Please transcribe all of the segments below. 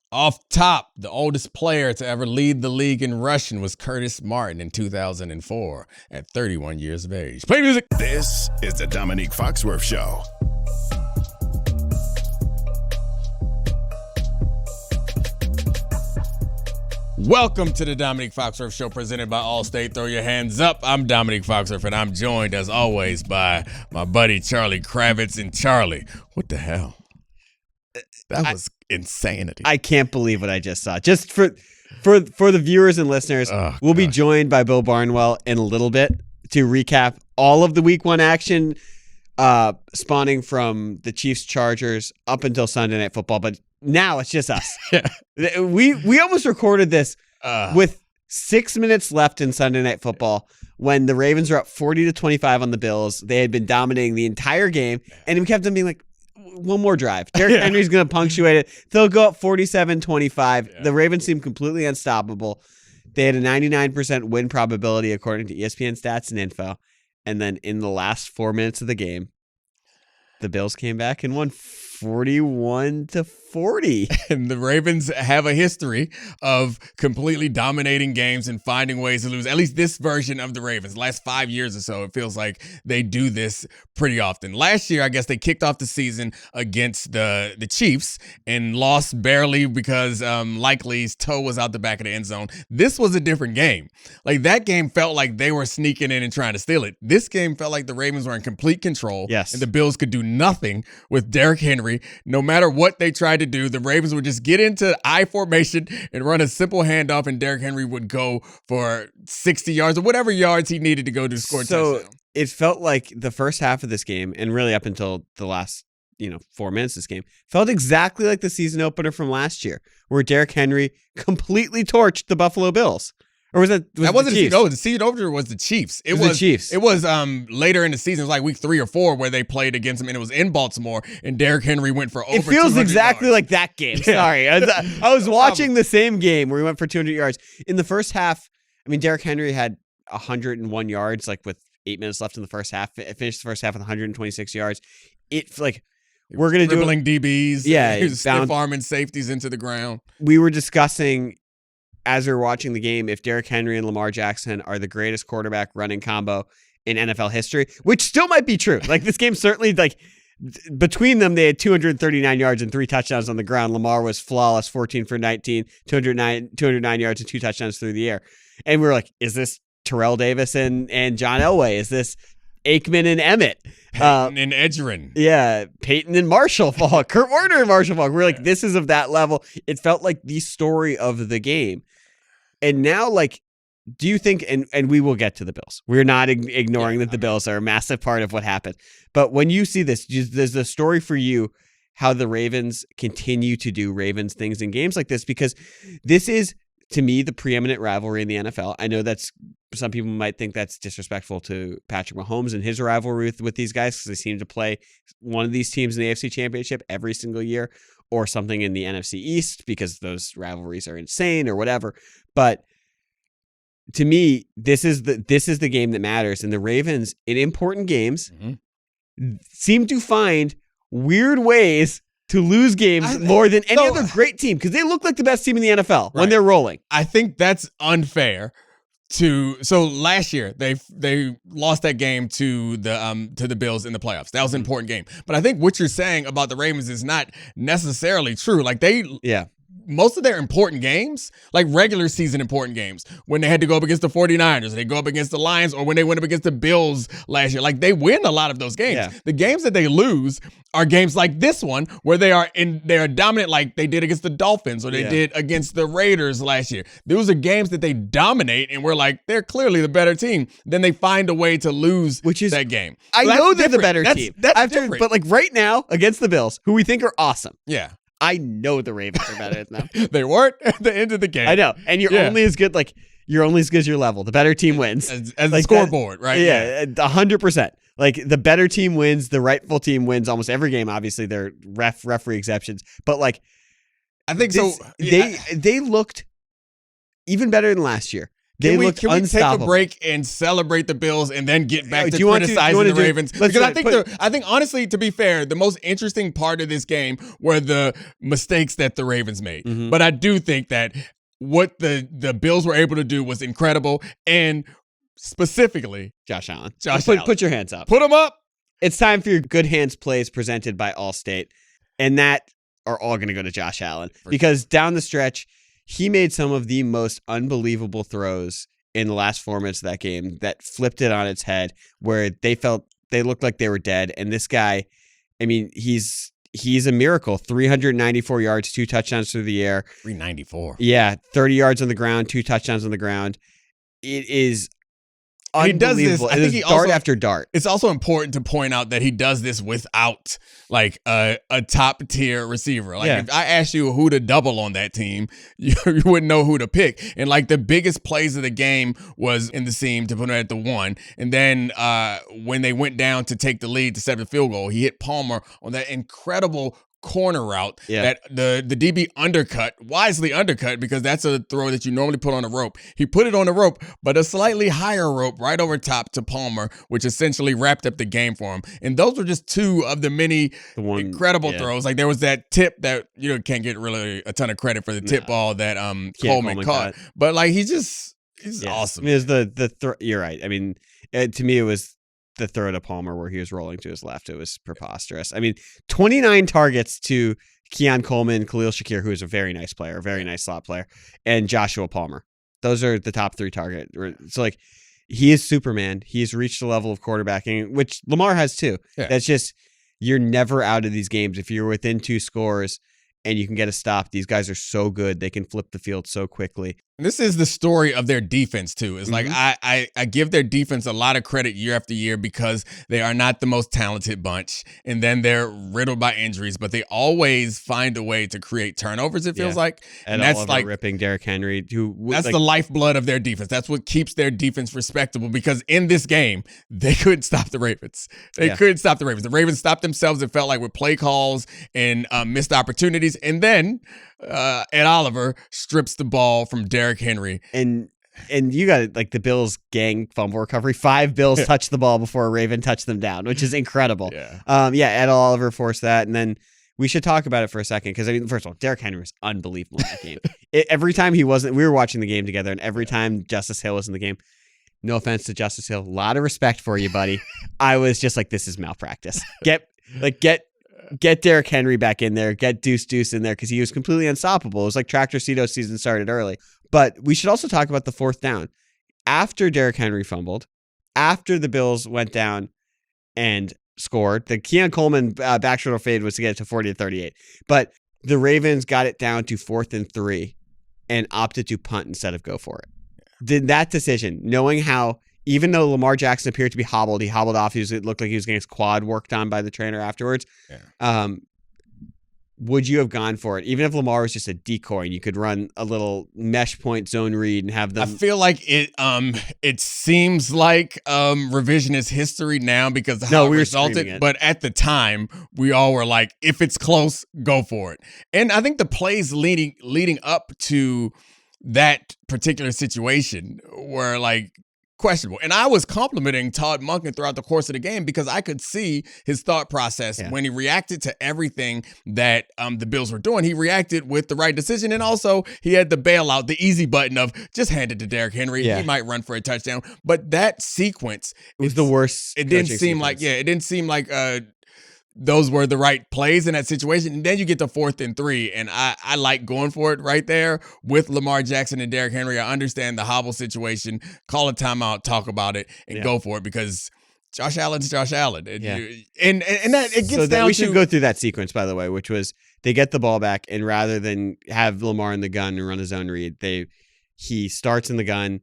Off top, the oldest player to ever lead the league in rushing was Curtis Martin in 2004 at 31 years of age. Play music. This is the Domonique Foxworth Show. Welcome to the Domonique Foxworth Show presented by Allstate. Throw your hands up. I'm Domonique Foxworth, and I'm joined, as always, by my buddy Charlie Kravitz. And Charlie, what the hell? That was insanity. I can't believe what I just saw. Just for the viewers and listeners, we'll be joined by Bill Barnwell in a little bit to recap all of the Week 1 action spawning from the Chiefs-Chargers up until Sunday Night Football. But now it's just us. We almost recorded this with 6 minutes left in Sunday Night Football when the Ravens were up 40-25 on the Bills. They had been dominating the entire game, and we kept them being like, one more drive. Derrick Henry's going to punctuate it. They'll go up 47-25. Yeah. The Ravens seem completely unstoppable. They had a 99% win probability according to ESPN stats and info. And then in the last 4 minutes of the game, the Bills came back and won 41-40. And the Ravens have a history of completely dominating games and finding ways to lose. At least this version of the Ravens. The last 5 years or so, it feels like they do this pretty often. Last year, I guess they kicked off the season against the Chiefs and lost barely because Likely's toe was out the back of the end zone. This was a different game. Like, that game felt like they were sneaking in and trying to steal it. This game felt like the Ravens were in complete control. Yes. And the Bills could do nothing with Derrick Henry. No matter what they tried to do, the Ravens would just get into I formation and run a simple handoff, and Derrick Henry would go for 60 yards or whatever yards he needed to go to score a touchdown. It felt like the first half of this game, and really up until the last 4 minutes of this game, felt exactly like the season opener from last year, where Derrick Henry completely torched the Buffalo Bills. Or was that wasn't the Chiefs? No, the season opener was the Chiefs. It was the Chiefs. It was later in the season. It was like week 3 or 4 where they played against them, and it was in Baltimore, and Derrick Henry went for over 200 yards. It feels exactly like that game. Sorry. I was watching the same game where he went for 200 yards. In the first half, I mean, Derrick Henry had 101 yards, like with 8 minutes left in the first half. It finished the first half with 126 yards. It's like, we're going to do dribbling DBs. Yeah. Stiff arming safeties into the ground. We were discussing, as we were watching the game, if Derrick Henry and Lamar Jackson are the greatest quarterback running combo in NFL history, which still might be true. Like, this game certainly, like, between them, they had 239 yards and 3 touchdowns on the ground. Lamar was flawless, 14 for 19, 209 yards and 2 touchdowns through the air. And we were like, is this Terrell Davis and John Elway? Is this Aikman and Emmett? Peyton and Edgerrin. Yeah, Peyton and Marshall Faulk. Kurt Warner and Marshall Faulk. We're like, this is of that level. It felt like the story of the game. And now, like, do you think, and we will get to the Bills. We're not ignoring that the Bills are a massive part of what happened. But when you see this, there's a story for you how the Ravens continue to do Ravens things in games like this, because this is, to me, the preeminent rivalry in the NFL. I know that's, some people might think that's disrespectful to Patrick Mahomes and his rivalry with these guys, because they seem to play one of these teams in the AFC Championship every single year, or something in the NFC East, because those rivalries are insane or whatever. But to me, this is the game that matters. And the Ravens, in important games, seem to find weird ways to lose games more than any other great team, because they look like the best team in the NFL when they're rolling. I think that's unfair. So last year they lost that game to the Bills in the playoffs. That was an important game. But I think what you're saying about the Ravens is not necessarily true. Like, most of their important games, like regular season important games, when they had to go up against the 49ers, they go up against the Lions, or when they went up against the Bills last year, like, they win a lot of those games. Yeah. The games that they lose are games like this one, where they are dominant, like they did against the Dolphins, or they did against the Raiders last year. Those are games that they dominate, and we're like, they're clearly the better team. Then they find a way to lose that game. I know they're the better team. That's different. But like right now, against the Bills, who we think are awesome. Yeah. I know the Ravens are better than them. They weren't at the end of the game. I know. And you're only as good, like, you're only as good as your level. The better team wins. As like the scoreboard, right? Yeah, 100%. Like, the better team wins. The rightful team wins almost every game. Obviously, there are referee exceptions. But, like, I think they looked even better than last year. They Can we looked take a unstoppable. break and celebrate the Bills and then get back Do to you want to- criticizing you the want to do- Ravens? let's Because do it. I think honestly, to be fair, the most interesting part of this game were the mistakes that the Ravens made. Mhm. But I do think that what the Bills were able to do was incredible, and specifically, Josh Allen. Josh Allen. Put your hands up. put them up. It's time for your good hands plays presented by Allstate. And that are all going to go to Josh Allen because down the stretch, he made some of the most unbelievable throws in the last 4 minutes of that game that flipped it on its head, where they looked like they were dead. And this guy, I mean, he's a miracle. 394 yards, 2 touchdowns through the air. 394. Yeah, 30 yards on the ground, 2 touchdowns on the ground. It is He does this. unbelievable. I It think is he dart also, after dart. It's also important to point out that he does this without like a top tier receiver. Like Yeah. if I asked you who to double on that team, you wouldn't know who to pick. And like the biggest plays of the game was in the seam to put him at the 1. And then when they went down to take the lead to set the field goal, he hit Palmer on that incredible corner route that the DB wisely undercut, because that's a throw that you normally put on a rope. He put it on a rope, but a slightly higher rope right over top to Palmer, which essentially wrapped up the game for him. And those were just 2 of the many incredible throws. Like there was that tip that can't get really a ton of credit for the tip ball that Coleman caught. But like he's awesome. I mean, you're right. I mean, to me, it was the throw to Palmer where he was rolling to his left. It was preposterous. I mean, 29 targets to Keon Coleman, Khalil Shakir, who is a very nice player, a very nice slot player, and Joshua Palmer. Those are the top 3 targets. So like, he is Superman. He's reached a level of quarterbacking, which Lamar has too. Yeah. That's just, you're never out of these games. If you're within 2 scores and you can get a stop, these guys are so good. They can flip the field so quickly. And this is the story of their defense too. It's like I give their defense a lot of credit year after year because they are not the most talented bunch, and then they're riddled by injuries, but they always find a way to create turnovers. It feels like, and that's like ripping Derrick Henry. That's the lifeblood of their defense. That's what keeps their defense respectable. Because in this game, they couldn't stop the Ravens. They couldn't stop the Ravens. The Ravens stopped themselves. It felt like with play calls and missed opportunities, and then Ed Oliver strips the ball from Derrick Henry. And you got like the Bills gang fumble recovery. 5 Bills touched the ball before a Raven touched them down, which is incredible. Ed Oliver forced that. And then we should talk about it for a second. Because I mean, first of all, Derrick Henry was unbelievable in that game. Every time we were watching the game together, and every time Justice Hill was in the game, no offense to Justice Hill, a lot of respect for you, buddy. I was just like, this is malpractice. Get Derrick Henry back in there. Get Deuce in there because he was completely unstoppable. It was like Tractor Ceto season started early. But we should also talk about the 4th down. After Derrick Henry fumbled, after the Bills went down and scored, the Keon Coleman back shoulder fade was to get it to 40-38. But the Ravens got it down to 4th and 3 and opted to punt instead of go for it. Did that decision, knowing how, even though Lamar Jackson appeared to be hobbled, he hobbled off. It looked like he was getting his quad worked on by the trainer afterwards. Would you have gone for it? Even if Lamar was just a decoy and you could run a little mesh point zone read and have them. I feel like it seems like revisionist history now because of how it resulted. But at the time, we all were like, if it's close, go for it. And I think the plays leading up to that particular situation were like questionable. And I was complimenting Todd Monken throughout the course of the game because I could see his thought process when he reacted to everything that the Bills were doing. He reacted with the right decision, and also he had the bailout, the easy button of just hand it to Derrick Henry. He might run for a touchdown. But that sequence was the worst. It didn't seem like those were the right plays in that situation. And then you get to 4th and 3, and I like going for it right there with Lamar Jackson and Derrick Henry. I understand the hobble situation. Call a timeout, talk about it, and go for it because Josh Allen's Josh Allen. And that it gets down to... We should go through that sequence, by the way, which was they get the ball back, and rather than have Lamar in the gun and run his own read, he starts in the gun,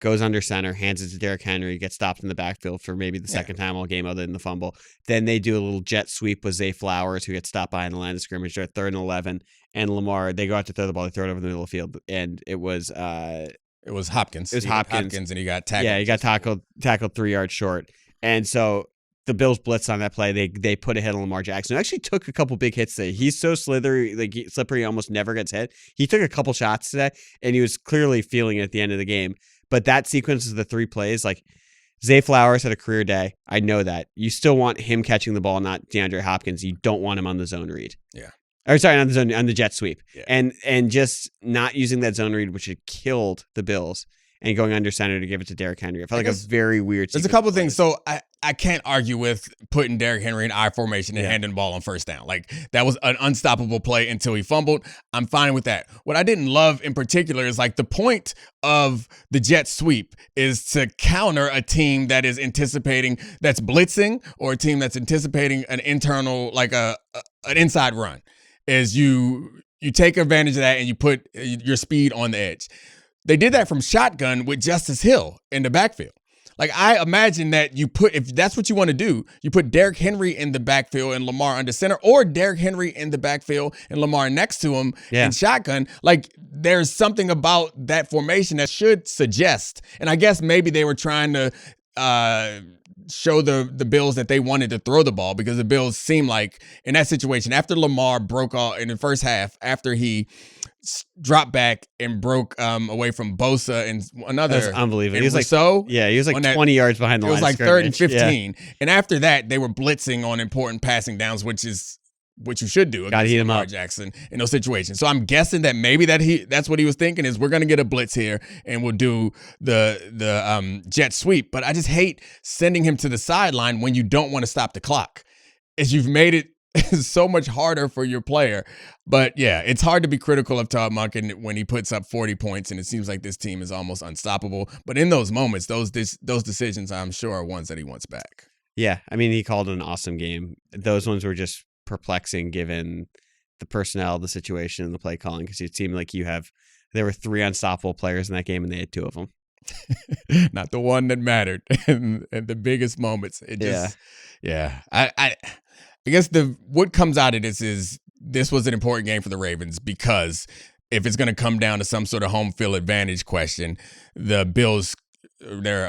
goes under center, hands it to Derrick Henry, gets stopped in the backfield for maybe the second time all game other than the fumble. Then they do a little jet sweep with Zay Flowers, who gets stopped behind the line of scrimmage. They're at 3rd and 11, and Lamar, they go out to throw the ball, they throw it over the middle of the field, and it was Hopkins. It was Hopkins, and he got tackled. Yeah, he got tackled 3 yards short. And so the Bills blitz on that play. They put a hit on Lamar Jackson. It actually took a couple big hits today. He's so slippery, he almost never gets hit. He took a couple shots today, and he was clearly feeling it at the end of the game. But that sequence of the 3 plays, like Zay Flowers had a career day. I know that. You still want him catching the ball, not DeAndre Hopkins. You don't want him on the zone read. Yeah. Or sorry, on the jet sweep. Yeah. And just not using that zone read, which had killed the Bills, and going under center to give it to Derrick Henry. I felt like a very weird There's a couple of things. So I can't argue with putting Derrick Henry in I formation and handing the ball on first down. Like, that was an unstoppable play until he fumbled. I'm fine with that. What I didn't love in particular is, like, the point of the jet sweep is to counter a team that is anticipating, that's blitzing, or a team that's anticipating an internal, like an inside run. Is you take advantage of that and you put your speed on the edge. They did that from shotgun with Justice Hill in the backfield. Like, I imagine that if that's what you want to do, you put Derrick Henry in the backfield and Lamar under center, or Derrick Henry in the backfield and Lamar next to him in shotgun. Like, there's something about that formation that should suggest, and I guess maybe they were trying to show the Bills that they wanted to throw the ball, because the Bills seemed like, in that situation, after Lamar broke off in the first half, after he dropped back and broke away from Bosa and another. That was unbelievable. He was he was like 20 yards behind the line. It was like 3rd and 15. Yeah. And after that, they were blitzing on important passing downs, which is what you should do against Lamar Jackson in those situations. So I'm guessing that maybe that's what he was thinking, is we're going to get a blitz here and we'll do the jet sweep. But I just hate sending him to the sideline when you don't want to stop the clock, as you've made it so much harder for your player. But yeah, it's hard to be critical of Todd Monken when he puts up 40 points and it seems like this team is almost unstoppable. But in those moments, those decisions, I'm sure, are ones that he wants back. Yeah, I mean, he called an awesome game. Those ones were just perplexing given the personnel, the situation, and the play calling, because it seemed like there were 3 unstoppable players in that game and they had 2 of them. Not the one that mattered in the biggest moments. I guess what comes out of this was an important game for the Ravens, because if it's going to come down to some sort of home field advantage question, the Bills, their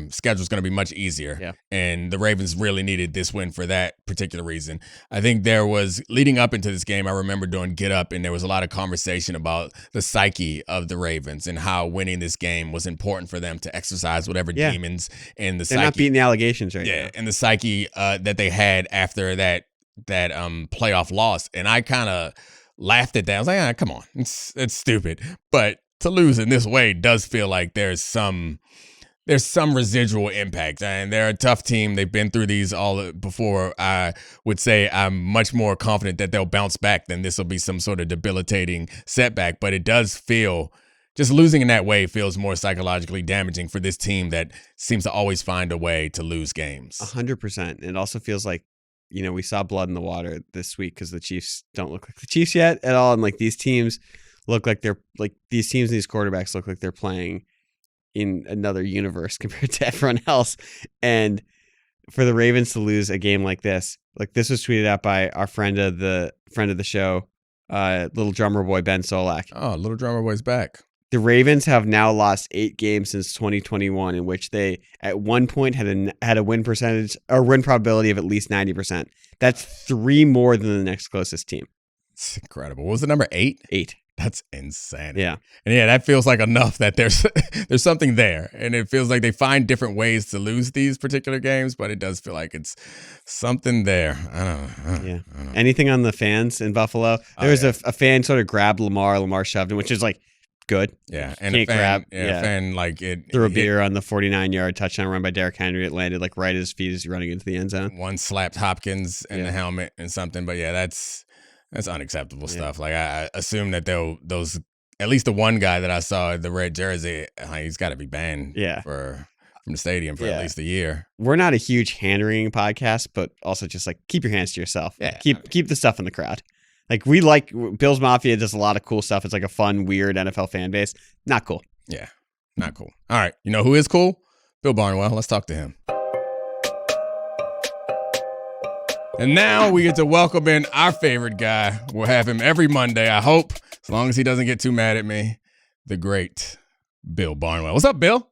schedule is going to be much easier. Yeah. And the Ravens really needed this win for that particular reason. I think there was, leading up into this game, I remember doing Get Up, and there was a lot of conversation about the psyche of the Ravens and how winning this game was important for them to exercise whatever demons and the psyche. They're not beating the allegations right now. Yeah, and the psyche that they had after that playoff loss. And I kind of laughed at that. I was like, come on, it's stupid. But to lose in this way does feel like there's some residual impact. And they're a tough team. They've been through these all before. I would say I'm much more confident that they'll bounce back than this will be some sort of debilitating setback. But it does feel, just losing in that way feels more psychologically damaging for this team that seems to always find a way to lose games. 100%. It also feels like, we saw blood in the water this week because the Chiefs don't look like the Chiefs yet at all. And like, these teams look like these teams and these quarterbacks look like they're playing in another universe compared to everyone else. And for the Ravens to lose a game like this was tweeted out by our friend of the show, little drummer boy, Ben Solak. Oh, little drummer boy's back. The Ravens have now lost 8 games since 2021, in which they at one point had a win percentage or win probability of at least 90%. That's 3 more than the next closest team. It's incredible. What was the number? 8? 8. That's insane. Yeah. And yeah, that feels like enough that there's something there. And it feels like they find different ways to lose these particular games, but it does feel like it's something there. I don't know. Anything on the fans in Buffalo? There was a fan sort of grabbed Lamar shoved him, which is like good. Yeah. And a fan like it threw a beer on the 49-yard touchdown run by Derrick Henry. It landed like right at his feet as he's running into the end zone. One slapped Hopkins in the helmet and something. But yeah, that's unacceptable stuff. Like, I assume that those, at least the one guy that I saw in the red jersey, he's got to be banned from the stadium for at least a year. We're not a huge hand-wringing podcast, but also just like keep your hands to yourself. Yeah. Keep the stuff in the crowd. Like, we like Bills Mafia does a lot of cool stuff. It's like a fun, weird NFL fan base. Not cool. Yeah, not cool. All right. You know who is cool? Bill Barnwell. Let's talk to him. And now we get to welcome in our favorite guy. We'll have him every Monday, I hope, as long as he doesn't get too mad at me, the great Bill Barnwell. What's up, Bill?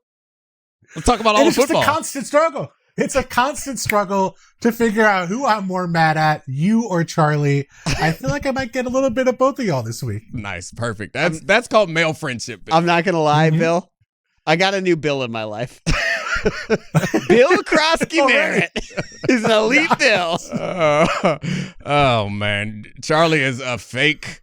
Let's talk about all the football. It's just a constant struggle. It's a constant struggle to figure out who I'm more mad at, you or Charlie. I feel like I might get a little bit of both of y'all this week. Nice. Perfect. That's called male friendship, Bill. I'm not going to lie, Bill. I got a new Bill in my life. Bill Krosky Barrett is an elite Bill. Oh man, Charlie is a fake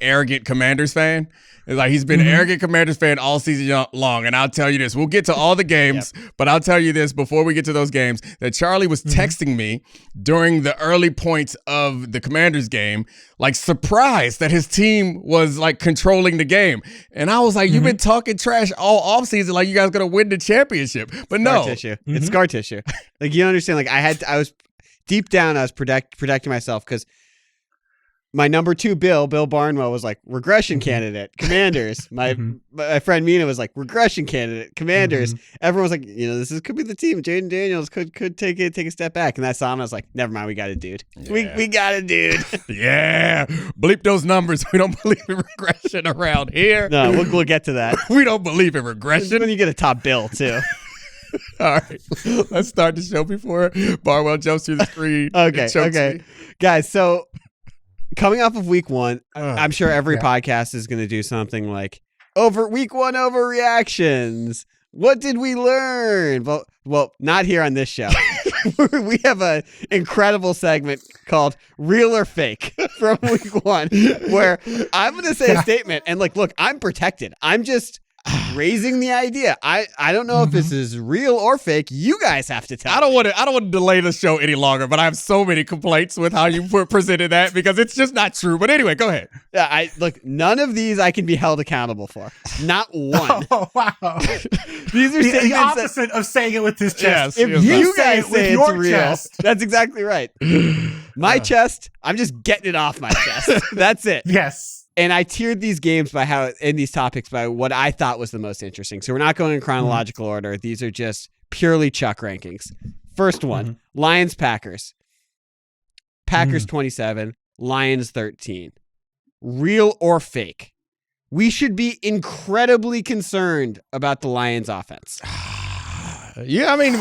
arrogant Commanders fan. It's like he's been an arrogant Commanders fan all season long, and I'll tell you this: we'll get to all the games, but I'll tell you this before we get to those games: that Charlie was texting me during the early points of the Commanders game, like surprised that his team was like controlling the game, and I was like, "You've been talking trash all offseason, like you guys gonna win the championship," but no, tissue. It's scar tissue. Like you understand? Like I was deep down, I was protecting myself because my number 2 Bill Barnwell was like regression candidate, Commanders. My friend Mina was like regression candidate, Commanders. Everyone was like, this could be the team. Jaden Daniels could take a step back. And that saw him, I was like, never mind, we got a dude. Yeah. We got a dude. Yeah, bleep those numbers. We don't believe in regression around here. No, we'll get to that. We don't believe in regression. When you get a top Bill too. All right, let's start the show before Barwell jumps through the screen. Okay, guys. So. Coming off of week 1, I'm sure every podcast is going to do something like week 1 overreactions. What did we learn? Well, not here on this show. We have an incredible segment called Real or Fake from week 1 where I'm going to say a statement and look, I'm protected. I'm just raising the idea. I don't know if this is real or fake. You guys have to tell. I don't want to delay the show any longer, but I have so many complaints with how you presented that because it's just not true. But anyway, go ahead. Yeah, none of these I can be held accountable for. Not one. Oh wow! These are the opposite of saying it with his chest. Yes, if you guys say it's real, chest. That's exactly right. My chest, I'm just getting it off my chest. That's it. Yes. And I tiered these games these topics by what I thought was the most interesting. So we're not going in chronological order. These are just purely Chuck rankings. First one, Lions Packers. Packers 27, Lions 13. Real or fake? We should be incredibly concerned about the Lions offense. Yeah, I mean,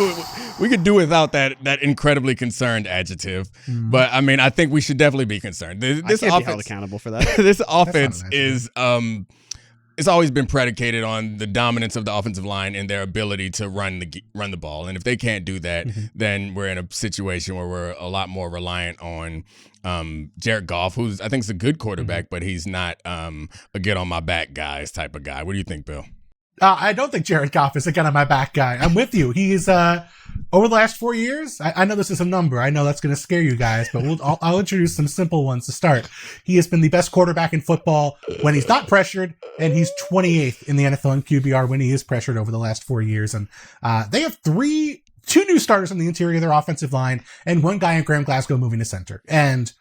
we could do without that incredibly concerned adjective, but I mean, I think we should definitely be concerned. This I can't offense, be held accountable for that. This offense is it's always been predicated on the dominance of the offensive line and their ability to run the ball. And if they can't do that, then we're in a situation where we're a lot more reliant on Jared Goff, who's I think is a good quarterback, but he's not a get on my back guys type of guy. What do you think, Bill? I don't think Jared Goff is a get on my back guy. I'm with you. He's over the last 4 years. I know this is a number. I know that's going to scare you guys, but I'll introduce some simple ones to start. He has been the best quarterback in football when he's not pressured, and he's 28th in the NFL in QBR when he is pressured over the last 4 years. And they have two new starters on the interior of their offensive line, and one guy in Graham Glasgow moving to center. And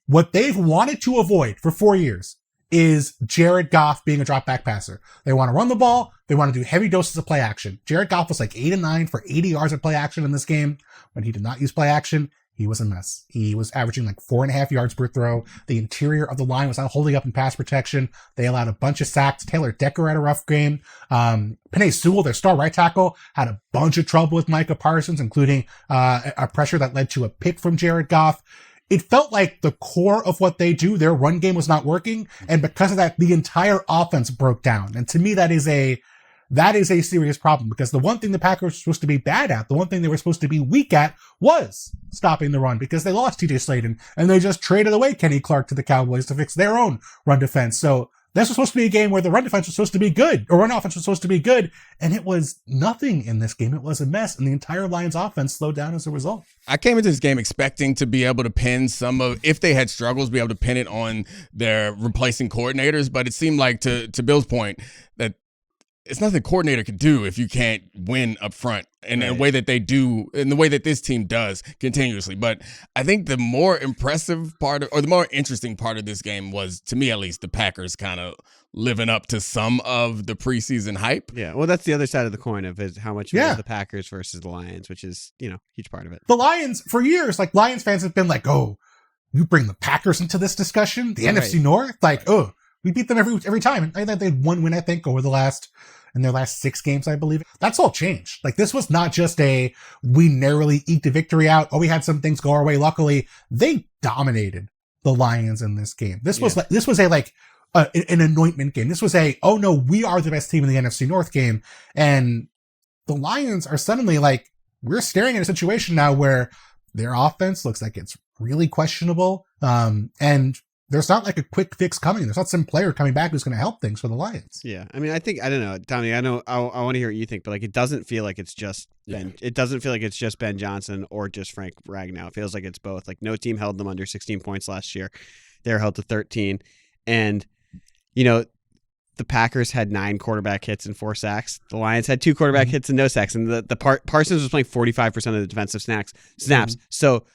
what they've wanted to avoid for 4 years is Jared Goff being a drop back passer. They want to run the ball. They want to do heavy doses of play action. Jared Goff was like 8 and 9 for 80 yards of play action in this game. When he did not use play action, he was a mess. He was averaging like 4.5 yards per throw. The interior of the line was not holding up in pass protection. They allowed a bunch of sacks. Taylor Decker had a rough game. Penei Sewell, their star right tackle, had a bunch of trouble with Micah Parsons, including a pressure that led to a pick from Jared Goff. It felt like the core of what they do, their run game was not working. And because of that, the entire offense broke down. And to me, that is a serious problem because the one thing the Packers were supposed to be bad at, the one thing they were supposed to be weak at was stopping the run because they lost TJ Slaton and they just traded away Kenny Clark to the Cowboys to fix their own run defense. So this was supposed to be a game where the run defense was supposed to be good, or run offense was supposed to be good, and it was nothing in this game. It was a mess, and the entire Lions offense slowed down as a result. I came into this game expecting to be able to pin some of, if they had struggles, be able to pin it on their replacing coordinators, but it seemed like, to Bill's point, that it's nothing a coordinator could do if you can't win up front in a way that they do, in the way that this team does continuously. But I think the more impressive part or the more interesting part of this game was, to me at least, the Packers kind of living up to some of the preseason hype. Yeah, well, that's the other side of the coin of is how much it was the Packers versus the Lions, which is, huge part of it. The Lions, for years, like Lions fans have been like, oh, you bring the Packers into this discussion? The NFC North? Like, oh, we beat them every time. And they had one win, I think, in their last 6 games, I believe. That's all changed. Like, this was not just we narrowly eked a victory out. Oh, we had some things go our way. Luckily, they dominated the Lions in this game. This was an anointment game. This was oh no, we are the best team in the NFC North game. And the Lions are suddenly like, we're staring at a situation now where their offense looks like it's really questionable. And there's not like a quick fix coming. There's not some player coming back who's going to help things for the Lions. Yeah. I mean, I don't know, Tommy, I want to hear what you think, but like, it doesn't feel like it's just it doesn't feel like it's just Ben Johnson or just Frank Ragnow. It feels like it's both. Like, no team held them under 16 points last year. They were held to 13. And, the Packers had 9 quarterback hits and 4 sacks. The Lions had 2 quarterback hits and no sacks. And Parsons was playing 45% of the defensive snaps. So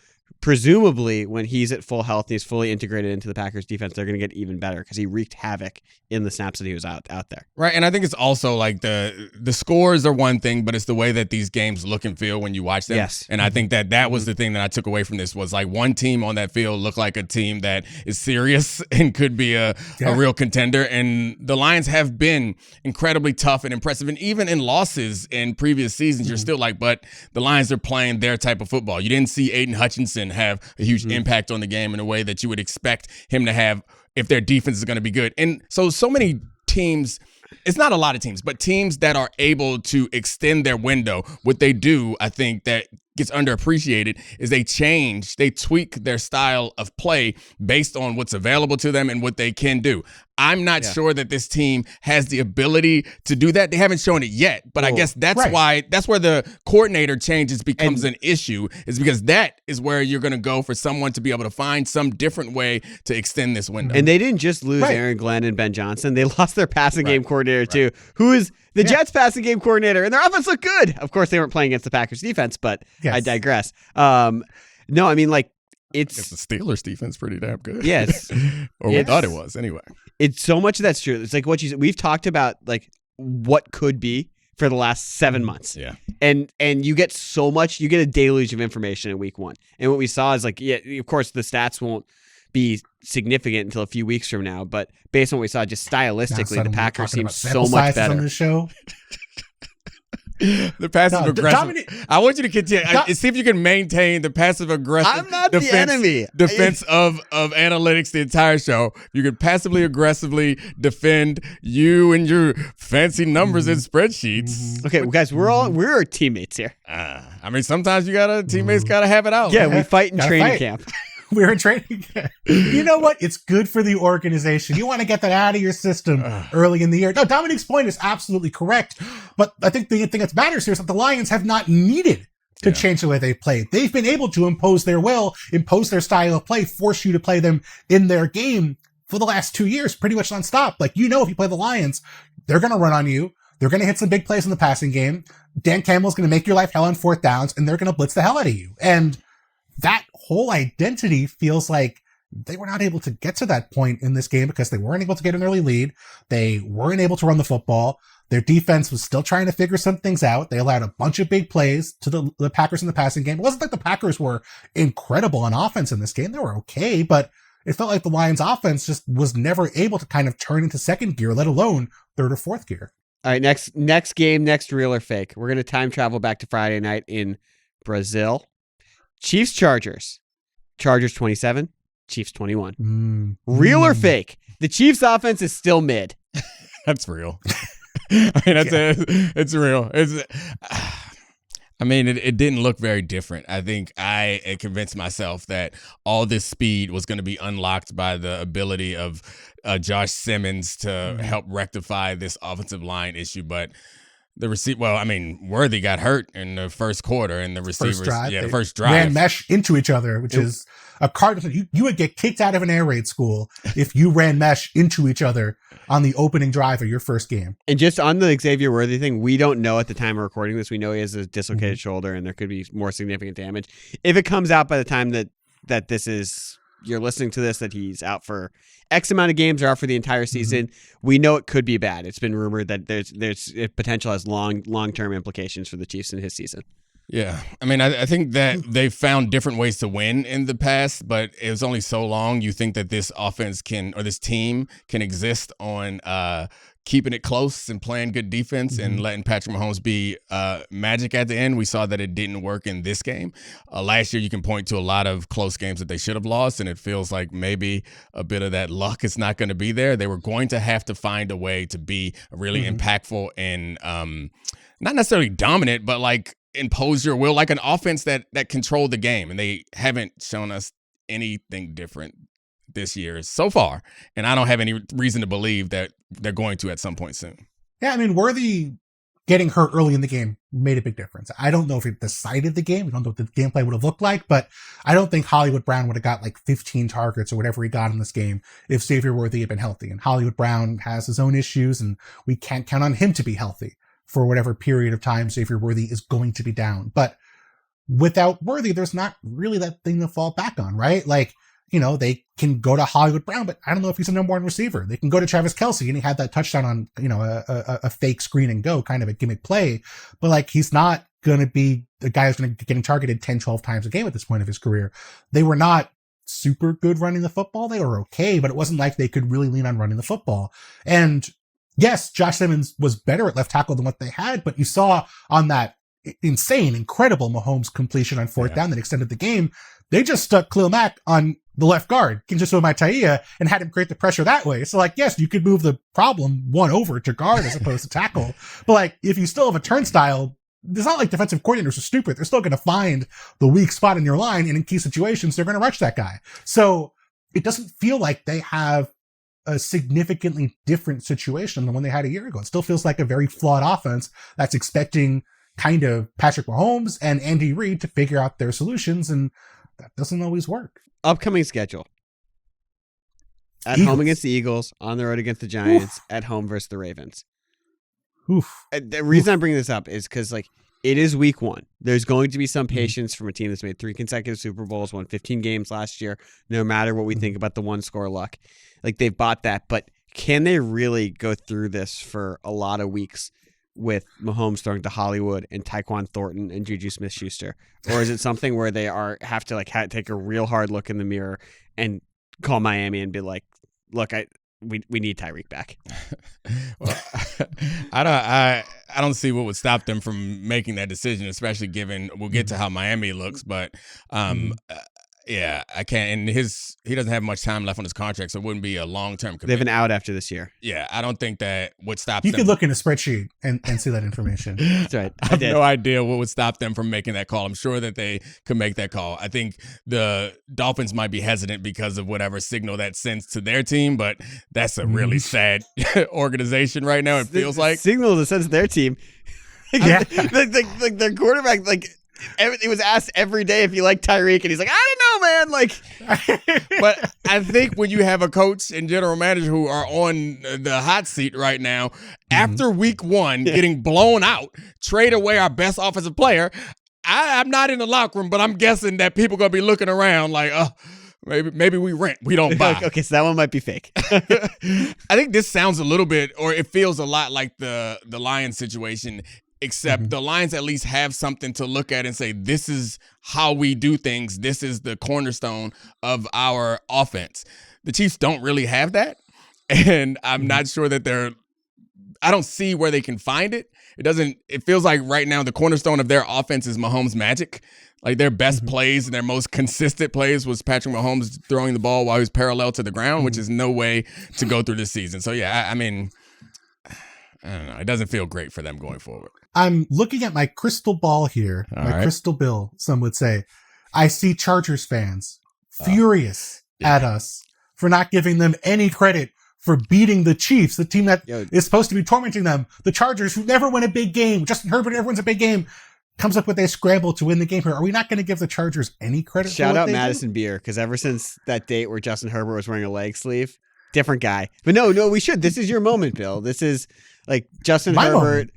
presumably when he's at full health, he's fully integrated into the Packers defense, they're going to get even better because he wreaked havoc in the snaps that he was out there. Right. And I think it's also like the scores are one thing, but it's the way that these games look and feel when you watch them. Yes. And I think that was the thing that I took away from this was like one team on that field looked like a team that is serious and could be a real contender. And the Lions have been incredibly tough and impressive. And even in losses in previous seasons, you're still like, but the Lions are playing their type of football. You didn't see Aiden Hutchinson have a huge impact on the game in a way that you would expect him to have if their defense is going to be good. And so many teams, it's not a lot of teams, but teams that are able to extend their window, what they do, I think that gets underappreciated is they tweak their style of play based on what's available to them and what they can do. I'm not sure that this team has the ability to do that. They haven't shown it yet, but I guess that's where the coordinator changes becomes an issue, is because that is where you're going to go for someone to be able to find some different way to extend this window. And they didn't just lose Aaron Glenn and Ben Johnson. They lost their passing game coordinator too, who is the Jets passing game coordinator, and their offense looked good. Of course, they weren't playing against the Packers defense, but I digress. No, I mean, like, I guess the Steelers defense pretty damn good. Yes. Or we thought it was anyway. It's so much of that's true. It's like what you said. We've talked about like what could be for the last 7 months. Yeah. And you get so much, you get a deluge of information in week 1. And what we saw is like, of course the stats won't be significant until a few weeks from now, but based on what we saw, just stylistically, the Packers seem so much better. On the show. The passive aggressive. I want you to continue. See if you can maintain the passive aggressive. I'm not the enemy. Defense of analytics the entire show. You can passively aggressively defend you and your fancy numbers and spreadsheets. Okay, well, guys, we're teammates here. I mean, sometimes teammates gotta have it out. Yeah, we fight in training camp. We're in training. You know what? It's good for the organization. You want to get that out of your system early in the year. No, Dominique's point is absolutely correct. But I think the thing that matters here is that the Lions have not needed to change the way they play. They've been able to impose their will, impose their style of play, force you to play them in their game for the last 2 years, pretty much nonstop. Like, if you play the Lions, they're going to run on you. They're going to hit some big plays in the passing game. Dan Campbell's going to make your life hell on 4th downs, and they're going to blitz the hell out of you. And that whole identity feels like they were not able to get to that point in this game because they weren't able to get an early lead. They weren't able to run the football. Their defense was still trying to figure some things out. They allowed a bunch of big plays to the Packers in the passing game. It wasn't like the Packers were incredible on offense in this game. They were okay, but it felt like the Lions offense just was never able to kind of turn into second gear, let alone third or fourth gear. All right, next game, next real or fake. We're going to time travel back to Friday night in Brazil. Chiefs Chargers. Chargers 27, Chiefs 21. Real or fake? The Chiefs offense is still mid. That's real. I mean, it's real. It didn't look very different. I think I had convinced myself that all this speed was going to be unlocked by the ability of Josh Simmons to help rectify this offensive line issue, but Worthy got hurt in the first quarter, and the receivers, the first drive ran mesh into each other, which is a Cardinals. You would get kicked out of an air raid school if you ran mesh into each other on the opening drive of your first game. And just on the Xavier Worthy thing, we don't know at the time of recording this. We know he has a dislocated shoulder, and there could be more significant damage. If it comes out by the time that this is you're listening to this, that he's out for X amount of games or out for the entire season, we know it could be bad. It's been rumored that there's potential has long-term implications for the Chiefs in his season. Yeah. I mean, I think that they've found different ways to win in the past, but it was only so long. You think that this offense this team can exist on keeping it close and playing good defense and letting Patrick Mahomes be magic at the end. We saw that it didn't work in this game. Last year, you can point to a lot of close games that they should have lost, and it feels like maybe a bit of that luck is not going to be there. They were going to have to find a way to be really impactful and not necessarily dominant, but like impose your will, like an offense that controlled the game, and they haven't shown us anything different this year so far, and I don't have any reason to believe that they're going to at some point soon. Yeah, I mean, Worthy getting hurt early in the game made a big difference. I don't know if it decided the game. We don't know what the gameplay would have looked like, but I don't think Hollywood Brown would have got like 15 targets or whatever he got in this game if Xavier Worthy had been healthy. And Hollywood Brown has his own issues, and we can't count on him to be healthy for whatever period of time Xavier Worthy is going to be down. But without Worthy, there's not really that thing to fall back on, right? Like, you know, they can go to Hollywood Brown, but I don't know if he's a number one receiver. They can go to Travis Kelce, and he had that touchdown on, you know, a fake screen and go, kind of a gimmick play. But like, he's not going to be the guy who's going to be getting targeted 10, 12 times a game at this point of his career. They were not super good running the football. They were okay, but it wasn't like they could really lean on running the football. And yes, Josh Simmons was better at left tackle than what they had, but you saw on that incredible Mahomes completion on fourth down that extended the game, they just stuck Khalil Mack on the left guard, Kinjasua Maitaia, and had him create the pressure that way. So like, yes, you could move the problem one over to guard as opposed to tackle. But like, if you still have a turnstile, it's not like defensive coordinators are stupid. They're still going to find the weak spot in your line, and in key situations, they're going to rush that guy. So it doesn't feel like they have a significantly different situation than when they had a year ago. It still feels like a very flawed offense that's expecting kind of Patrick Mahomes and Andy Reid to figure out their solutions, and that doesn't always work. Upcoming schedule. At home against the Eagles, on the road against the Giants, at home versus the Ravens. The reason I'm bringing this up is because, like, it is week one. There's going to be some patience from a team that's made 3 consecutive Super Bowls, won 15 games last year, no matter what we think about the one-score luck. Like, they've bought that, but can they really go through this for a lot of weeks with Mahomes throwing to Hollywood and Tyquan Thornton and Juju Smith-Schuster? Or is it something where they have to take a real hard look in the mirror and call Miami and be like, look, we need Tyreek back? Well, I don't see what would stop them from making that decision, especially given we'll get to how Miami looks, but yeah, I can't. And he doesn't have much time left on his contract, so it wouldn't be a long-term commitment. They have an out after this year. Yeah, I don't think that would stop You them. could look in a spreadsheet and see that information. That's right. I have no idea what would stop them from making that call. I'm sure that they could make that call. I think the Dolphins might be hesitant because of whatever signal that sends to their team, but that's a really sad organization right now, it feels like. Signal that sends their team. Yeah. like their quarterback, it was asked every day if you like Tyreek, and he's like, I don't know, man. Like, but I think when you have a coach and general manager who are on the hot seat right now, after week one, getting blown out, trade away our best offensive player, I'm not in the locker room, but I'm guessing that people going to be looking around like, maybe we rent, we don't buy. Okay, so that one might be fake. I think this sounds a little bit, or it feels a lot like the Lions situation, except the Lions at least have something to look at and say, this is how we do things. This is the cornerstone of our offense. The Chiefs don't really have that. And I'm not sure that I don't see where they can find it. It feels like right now the cornerstone of their offense is Mahomes' magic. Like their best plays and their most consistent plays was Patrick Mahomes throwing the ball while he was parallel to the ground, which is no way to go through this season. So yeah, I mean, I don't know. It doesn't feel great for them going forward. I'm looking at my crystal ball here, crystal bill, some would say. I see Chargers fans furious at us for not giving them any credit for beating the Chiefs, the team that is supposed to be tormenting them. The Chargers, who never win a big game. Justin Herbert never wins a big game. Comes up with a scramble to win the game here. Are we not going to give the Chargers any credit? Shout out Madison Beer, because ever since that date where Justin Herbert was wearing a leg sleeve, different guy. But no, we should. This is your moment, Bill. This is like Justin Herbert. Moment.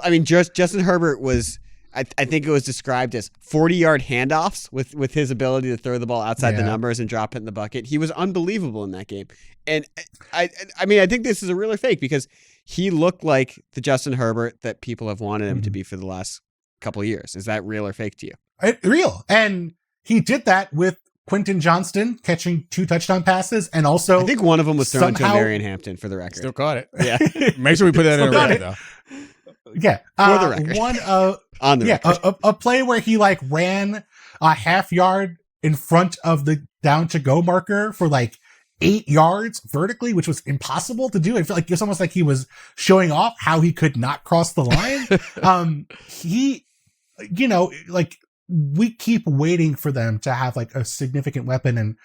I mean, Justin Herbert was, I think it was described as 40-yard handoffs with his ability to throw the ball outside the numbers and drop it in the bucket. He was unbelievable in that game. And I mean, I think this is a real or fake, because he looked like the Justin Herbert that people have wanted him to be for the last couple of years. Is that real or fake to you? Real. And he did that with Quentin Johnston catching 2 touchdown passes, and also I think one of them was thrown to somehow- Marion Hampton for the record. Still caught it. Yeah. Make sure we put that in a Still got record, it. though. Yeah, For the record. one On the record. a play where he like ran a half yard in front of the down to go marker for like 8 yards vertically, which was impossible to do. I feel like it's almost like he was showing off how he could not cross the line. He, you know, like we keep waiting for them to have like a significant weapon, and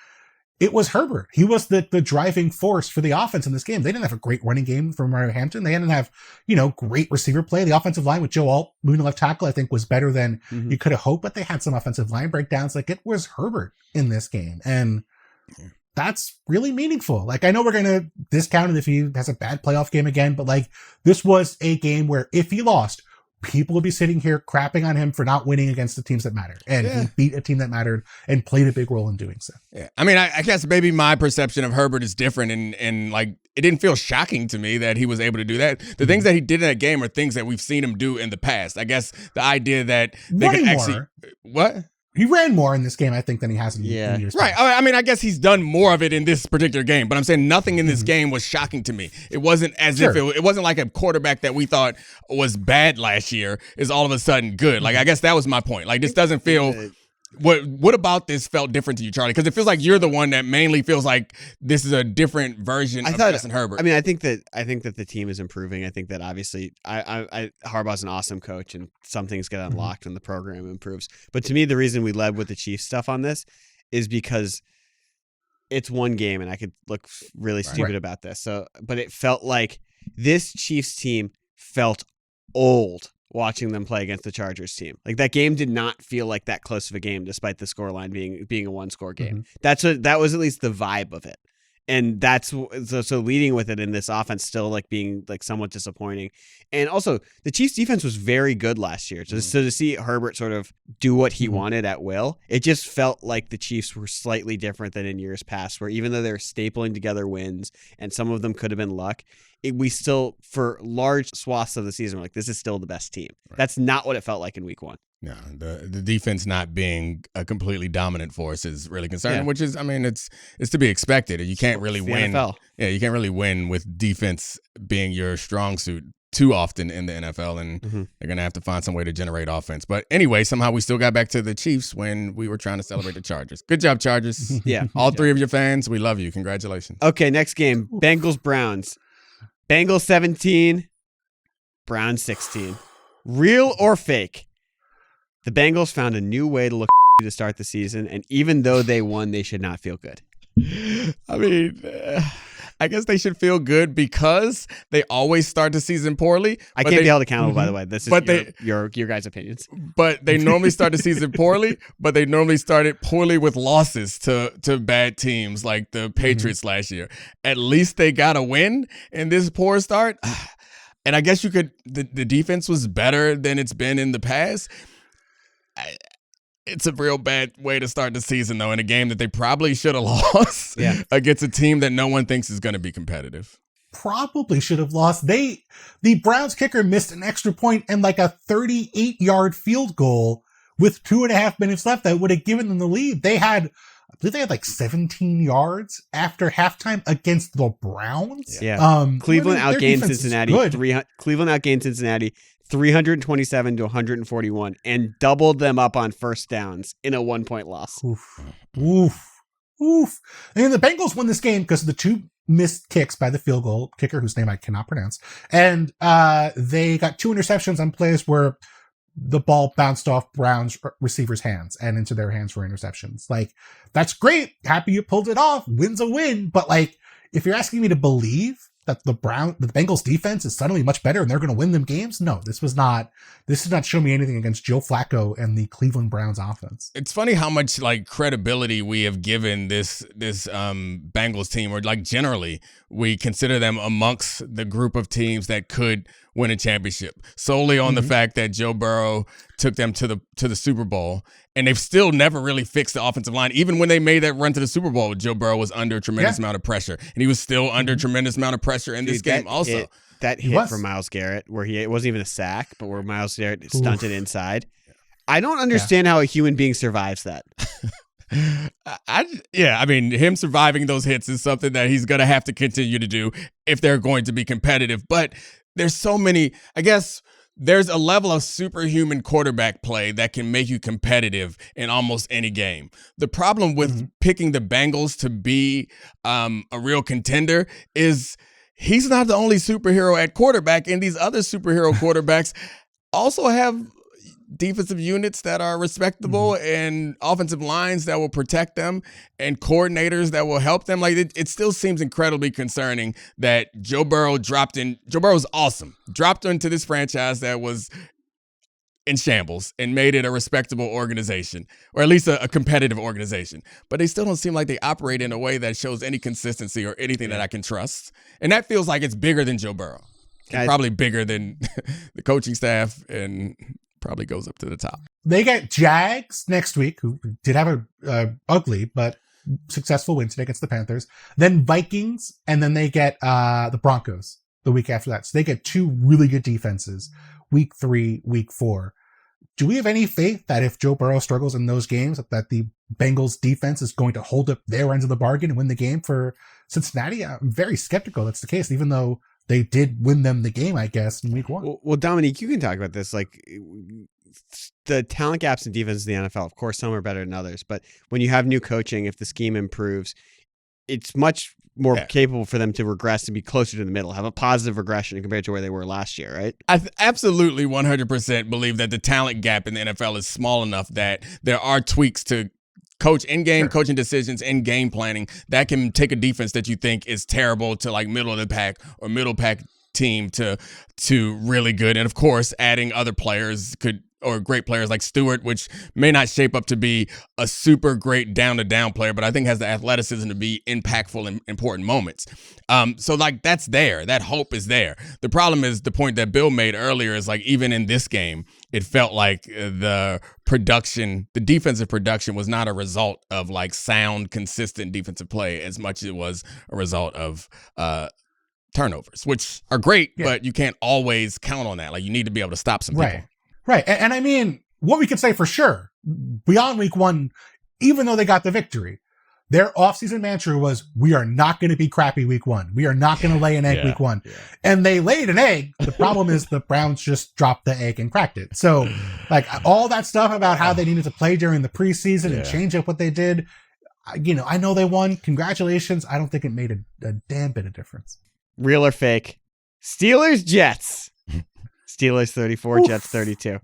it was Herbert. He was the driving force for the offense in this game. They didn't have a great running game from Mario Hampton. They didn't have, you know, great receiver play. The offensive line with Joe Alt moving the left tackle, I think, was better than you could have hoped, but they had some offensive line breakdowns. Like, it was Herbert in this game. And that's really meaningful. Like, I know we're going to discount it if he has a bad playoff game again, but like, this was a game where if he lost, people would be sitting here crapping on him for not winning against the teams that mattered. And he beat a team that mattered and played a big role in doing so. Yeah. I mean, I guess maybe my perception of Herbert is different, and like, it didn't feel shocking to me that he was able to do that. The things that he did in that game are things that we've seen him do in the past. I guess the idea that they Running could actually more. What? He ran more in this game, I think, than he has in years Right. past. I mean, I guess he's done more of it in this particular game, but I'm saying nothing in this game was shocking to me. It wasn't as if it wasn't like a quarterback that we thought was bad last year is all of a sudden good. Like, I guess that was my point. Like, this doesn't feel. What about this felt different to you, Charlie? Because it feels like you're the one that mainly feels like this is a different version of Justin Herbert. I mean, I think that the team is improving. I think that obviously, Harbaugh's an awesome coach, and some things get unlocked when the program improves. But to me, the reason we led with the Chiefs stuff on this is because it's one game, and I could look really stupid about this. So, but it felt like this Chiefs team felt old watching them play against the Chargers team. Like, that game did not feel like that close of a game, despite the scoreline being a 1-score game. That was at least the vibe of it. And that's so leading with it in this offense still like being like somewhat disappointing. And also the Chiefs defense was very good last year. So to see Herbert sort of do what he wanted at will, it just felt like the Chiefs were slightly different than in years past, where even though they're stapling together wins and some of them could have been luck, we still, for large swaths of the season, we're like, this is still the best team. Right. That's not what it felt like in week 1. No, the defense not being a completely dominant force is really concerning, which is, I mean, it's to be expected. You can't really win. NFL. Yeah, you can't really win with defense being your strong suit too often in the NFL, and they're going to have to find some way to generate offense. But anyway, somehow we still got back to the Chiefs when we were trying to celebrate the Chargers. Good job, Chargers. Yeah. All 3 of your fans, we love you. Congratulations. Okay, next game, Bengals-Browns. Bengals 17, Browns 16. Real or fake? The Bengals found a new way to look to start the season, and even though they won, they should not feel good. I mean, I guess they should feel good because they always start the season poorly. I can't be held accountable, by the way. This is your guys' opinions. But they normally start the season poorly, but they normally started poorly with losses to bad teams like the Patriots last year. At least they got a win in this poor start. And I guess the defense was better than it's been in the past. It's a real bad way to start the season, though, in a game that they probably should have lost against a team that no one thinks is going to be competitive. Probably should have lost. The Browns kicker missed an extra point and like a 38-yard field goal with 2.5 minutes left that would have given them the lead. I believe they had like 17 yards after halftime against the Browns. Yeah. Cleveland outgained Cincinnati. Cleveland outgained Cincinnati 327 to 141 and doubled them up on first downs in a 1-point loss. Oof. And the Bengals won this game because of the 2 missed kicks by the field goal kicker, whose name I cannot pronounce. And they got 2 interceptions on plays where the ball bounced off Browns receivers' hands and into their hands for interceptions. Like, that's great. Happy you pulled it off. Win's a win. But like, if you're asking me to believe that the Bengals defense is suddenly much better and they're going to win them games, no, this did not show me anything against Joe Flacco and the Cleveland Browns offense. It's funny how much like credibility we have given this Bengals team, or like generally we consider them amongst the group of teams that could win a championship solely on the fact that Joe Burrow took them to the Super Bowl, and they've still never really fixed the offensive line. Even when they made that run to the Super Bowl, Joe Burrow was under a tremendous amount of pressure, and he was still under a tremendous amount of pressure in this game also. That hit from Myles Garrett, where it wasn't even a sack, but where Myles Garrett stunted inside. I don't understand how a human being survives that. I mean, him surviving those hits is something that he's going to have to continue to do if they're going to be competitive. But there's so many, I guess there's a level of superhuman quarterback play that can make you competitive in almost any game. The problem with picking the Bengals to be a real contender is he's not the only superhero at quarterback, and these other superhero quarterbacks also have defensive units that are respectable and offensive lines that will protect them and coordinators that will help them. Like it still seems incredibly concerning that Joe Burrow dropped in. Joe Burrow was awesome. Dropped into this franchise that was in shambles and made it a respectable organization, or at least a competitive organization. But they still don't seem like they operate in a way that shows any consistency or anything that I can trust. And that feels like it's bigger than Joe Burrow. And probably bigger than the coaching staff and probably goes up to the top. They get Jags next week, who did have a ugly but successful win today against the Panthers. Then Vikings, and then they get the Broncos the week after that. So they get two really good defenses, week 3, week 4. Do we have any faith that if Joe Burrow struggles in those games, that the Bengals defense is going to hold up their end of the bargain and win the game for Cincinnati? I'm very skeptical that's the case, even though they did win them the game, I guess, in week 1. Well, Domonique, you can talk about this. Like the talent gaps in defense in the NFL, of course, some are better than others. But when you have new coaching, if the scheme improves, it's much more capable for them to regress and be closer to the middle, have a positive regression compared to where they were last year, right? I absolutely 100% believe that the talent gap in the NFL is small enough that there are tweaks to coach in-game coaching decisions and game planning that can take a defense that you think is terrible to like middle of the pack or middle pack team to really good. And of course, adding other players or great players like Stewart, which may not shape up to be a super great down-to-down player, but I think has the athleticism to be impactful in important moments. So like that's there. That hope is there. The problem is the point that Bill made earlier is like even in this game, it felt like the defensive production was not a result of like sound, consistent defensive play as much as it was a result of turnovers, which are great, but you can't always count on that. Like you need to be able to stop some people. Right. And I mean, what we could say for sure, beyond week 1, even though they got the victory, their offseason mantra was, we are not going to be crappy week 1. We are not going to lay an egg week 1. Yeah. And they laid an egg. The problem is the Browns just dropped the egg and cracked it. So like all that stuff about how they needed to play during the preseason and change up what they did, I know they won. Congratulations. I don't think it made a damn bit of difference. Real or fake? Steelers, Jets. Steelers 34, Oof. Jets 32.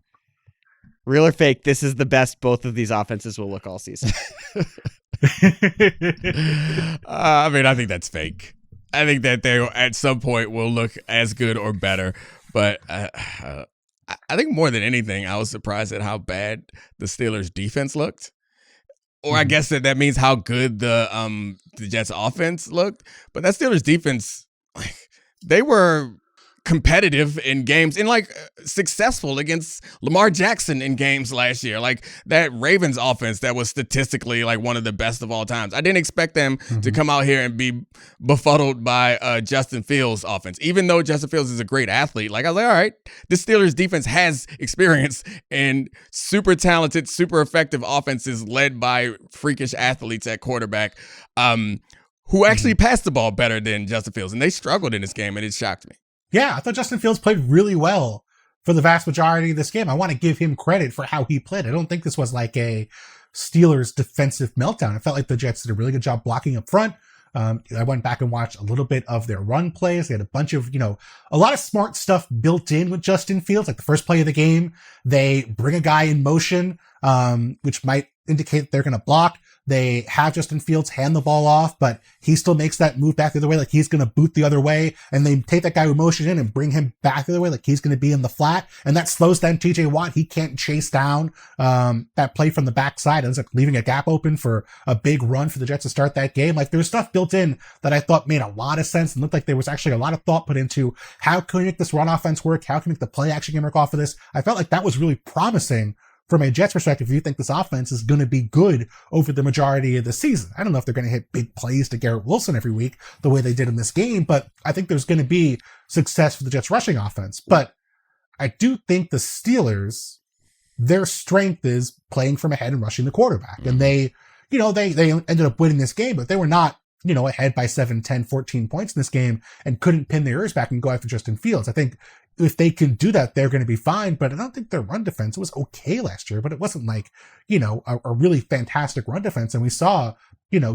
Real or fake, this is the best both of these offenses will look all season. I mean, I think that's fake. I think that they at some point will look as good or better. But I think more than anything, I was surprised at how bad the Steelers defense looked. Or I guess that means how good the Jets offense looked. But that Steelers defense, like, they were competitive in games and like successful against Lamar Jackson in games last year. Like that Ravens offense that was statistically like one of the best of all times. I didn't expect them to come out here and be befuddled by Justin Fields offense. Even though Justin Fields is a great athlete, like I was like, all right, the Steelers defense has experience and super talented, super effective offenses led by freakish athletes at quarterback who actually passed the ball better than Justin Fields. And they struggled in this game and it shocked me. Yeah, I thought Justin Fields played really well for the vast majority of this game. I want to give him credit for how he played. I don't think this was like a Steelers defensive meltdown. It felt like the Jets did a really good job blocking up front. I went back and watched a little bit of their run plays. They had a bunch of, a lot of smart stuff built in with Justin Fields. Like the first play of the game, they bring a guy in motion, which might indicate they're going to block. They have Justin Fields hand the ball off, but he still makes that move back the other way, like he's going to boot the other way. And they take that guy with motion in and bring him back the other way, like he's going to be in the flat. And that slows down TJ Watt. He can't chase down that play from the backside. It was like leaving a gap open for a big run for the Jets to start that game. Like there's stuff built in that I thought made a lot of sense and looked like there was actually a lot of thought put into how can we make this run offense work? How can we make the play action game work off of this? I felt like that was really promising. From a Jets perspective, if you think this offense is going to be good over the majority of the season. I don't know if they're going to hit big plays to Garrett Wilson every week the way they did in this game, but I think there's going to be success for the Jets rushing offense. But I do think the Steelers, their strength is playing from ahead and rushing the quarterback. And they, they ended up winning this game, but they were not, ahead by 7, 10, 14 points in this game and couldn't pin their ears back and go after Justin Fields. I think if they can do that, they're going to be fine, but I don't think their run defense was okay last year, but it wasn't like, a really fantastic run defense. And we saw,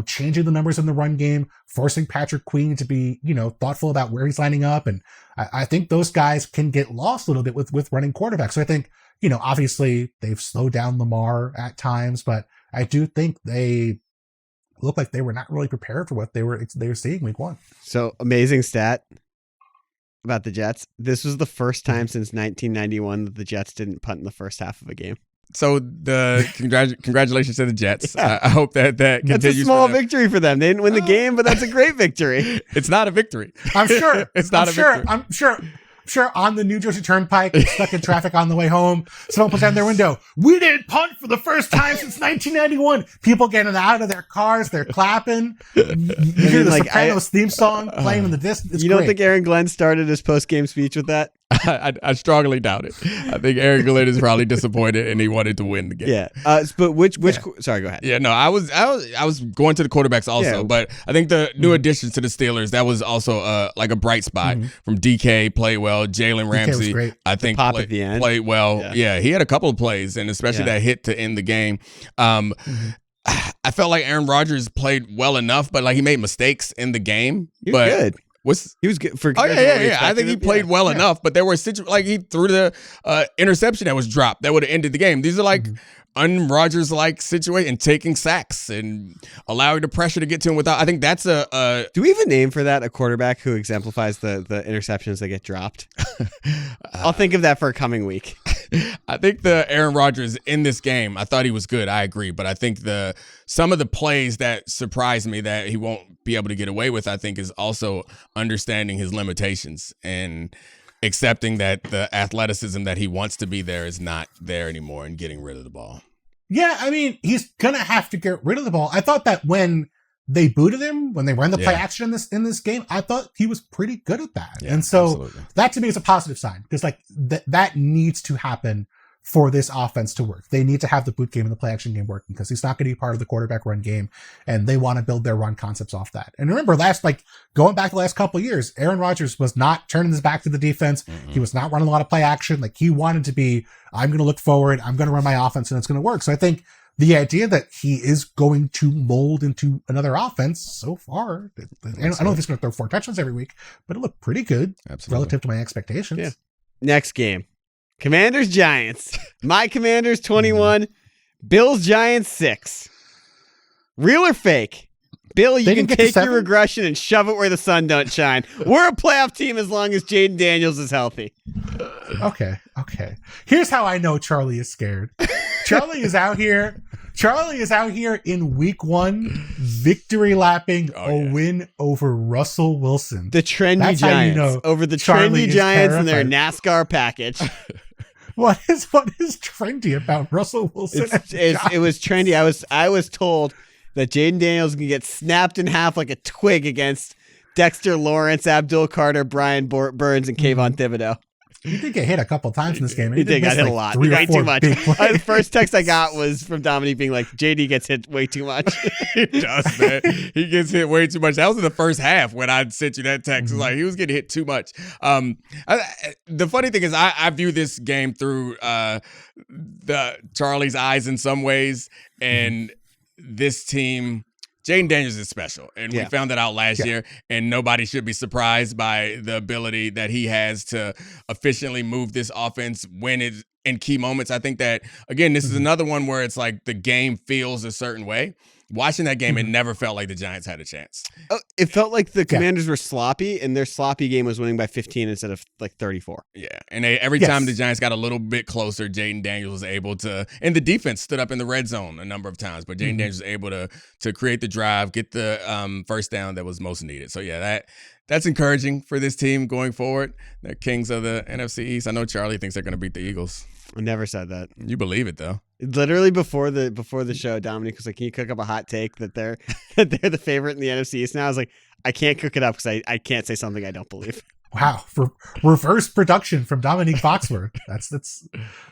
changing the numbers in the run game, forcing Patrick Queen to be, thoughtful about where he's lining up. And I think those guys can get lost a little bit with running quarterbacks. So I think, obviously they've slowed down Lamar at times, but I do think they look like they were not really prepared for what they were seeing week 1. So amazing stat about the Jets. This was the first time since 1991 that the Jets didn't punt in the first half of a game. So congratulations to the Jets. Yeah. I hope that continues. That's a small victory for them. They didn't win the game, but that's a great victory. It's not a victory. I'm sure. It's not a victory. I'm sure on the New Jersey Turnpike, stuck in traffic on the way home, someone puts down their window, "We didn't punt for the first time since 1991. People getting out of their cars, they're clapping. You hear the Sopranos theme song playing in the distance. You don't think Aaron Glenn started his post-game speech with that? I strongly doubt it. I think Aaron Glenn is probably disappointed and he wanted to win the game. Yeah. But sorry, go ahead. Yeah, no, I was going to the quarterbacks also, but I think the new additions to the Steelers, that was also like a bright spot from DK, played well. Jalen Ramsey, I think at the end played well. Yeah, he had a couple of plays, and especially that hit to end the game. I felt like Aaron Rodgers played well enough, but like he made mistakes in the game. Good. He was good for. Oh yeah. I think he played well enough, but there were situations like he threw the interception that was dropped that would have ended the game. These are like un-Rodgers like situation, and taking sacks and allowing the pressure to get to him without. I think that's a. Do we have a name for that? A quarterback who exemplifies the interceptions that get dropped. I'll think of that for a coming week. I think the Aaron Rodgers in this game, I thought he was good. I agree. But I think some of the plays that surprised me that he won't be able to get away with, I think, is also understanding his limitations and accepting that the athleticism that he wants to be there is not there anymore and getting rid of the ball. Yeah, I mean, he's going to have to get rid of the ball. I thought that when they booted him, when they ran the play action in this game, I thought he was pretty good at that. Yeah, and so that to me is a positive sign because like that needs to happen for this offense to work. They need to have the boot game and the play action game working because he's not going to be part of the quarterback run game, and they want to build their run concepts off that. And remember, going back the last couple of years, Aaron Rodgers was not turning his back to the defense. Mm-hmm. He was not running a lot of play action. Like he wanted to be, I'm going to look forward. I'm going to run my offense and it's going to work. So I think the idea that he is going to mold into another offense so far, I don't know if he's going to throw 4 touchdowns every week, but it looked pretty good relative to my expectations. Yeah. Next game. Commanders Giants. My Commanders 21, Bills Giants 6. Real or fake? Bill, you can take your regression and shove it where the sun don't shine. We're a playoff team as long as Jaden Daniels is healthy. Okay. Here's how I know Charlie is scared. Charlie is out here in week 1, victory lapping a win over Russell Wilson. The trendy Giants over the trendy Giants and their NASCAR package. What is trendy about Russell Wilson? It was trendy. I was told that Jaden Daniels can get snapped in half like a twig against Dexter Lawrence, Abdul Carter, Brian Burns, and Kayvon Thibodeau. He did get hit a couple times in this game. He did get hit a lot. Way too much. The first text I got was from Domonique being like, JD gets hit way too much. He does, man. He gets hit way too much. That was in the first half when I sent you that text. Like he was getting hit too much. The funny thing is I view this game through the Charlie's eyes in some ways, and this team, Jaden Daniels is special, and we found that out last year, and nobody should be surprised by the ability that he has to efficiently move this offense when it's in key moments. I think that, again, this is another one where it's like the game feels a certain way. Watching that game, it never felt like the Giants had a chance. Oh, it felt like the Commanders were sloppy, and their sloppy game was winning by 15 instead of like 34. Yeah, and every time the Giants got a little bit closer, Jaden Daniels was able to, and the defense stood up in the red zone a number of times, but Jaden Daniels was able to create the drive, get the first down that was most needed. So yeah, that's encouraging for this team going forward. They're kings of the NFC East. I know Charlie thinks they're going to beat the Eagles. I never said that. You believe it though. Literally before the show, Dominique was like, "Can you cook up a hot take that they're the favorite in the NFC East?" Now I was like, "I can't cook it up because I can't say something I don't believe." Wow, for reverse production from Domonique Foxworth. That's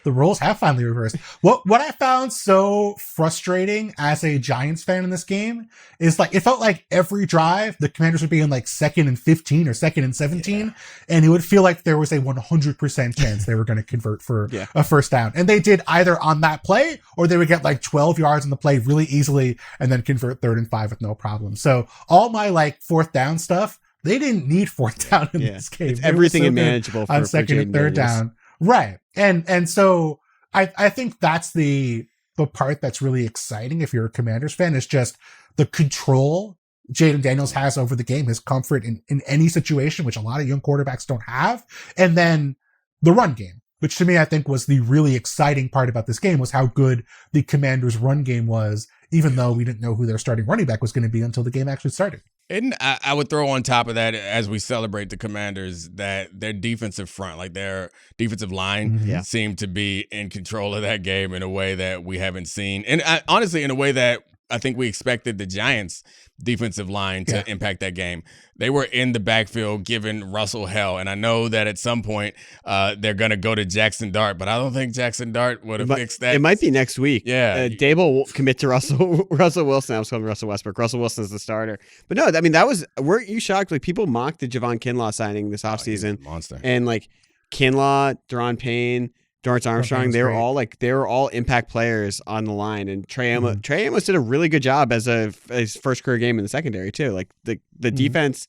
the roles have finally reversed. What I found so frustrating as a Giants fan in this game is like it felt like every drive the Commanders would be in like 2nd and 15 or 2nd and 17, and it would feel like there was a 100% chance they were going to convert for a first down, and they did either on that play or they would get like 12 yards on the play really easily and then convert 3rd and 5 with no problem. So all my like 4th down stuff. They didn't need 4th down in this game. It's everything so manageable on 2nd and 3rd down. Right. And so I think that's the part that's really exciting if you're a Commanders fan is just the control Jaden Daniels has over the game, his comfort in any situation, which a lot of young quarterbacks don't have. And then the run game, which to me, I think was the really exciting part about this game was how good the Commanders run game was, even though we didn't know who their starting running back was going to be until the game actually started. And I would throw on top of that, as we celebrate the Commanders, that their defensive front, like their defensive line, seemed to be in control of that game in a way that we haven't seen. And honestly, in a way that I think we expected the Giants' defensive line to impact that game. They were in the backfield giving Russell hell. And I know that at some point they're going to go to Jackson Dart, but I don't think Jackson Dart would have fixed that. It might be next week. Yeah. Dable will commit to Russell Wilson. I was calling Russell Westbrook. Russell Wilson is the starter. But no, I mean, weren't you shocked? Like people mocked the Javon Kinlaw signing this offseason. Monster. And like Kinlaw, Deron Payne, Dorrance Armstrong, they were all impact players on the line, and Trey Amos did a really good job as his first career game in the secondary too. Like the defense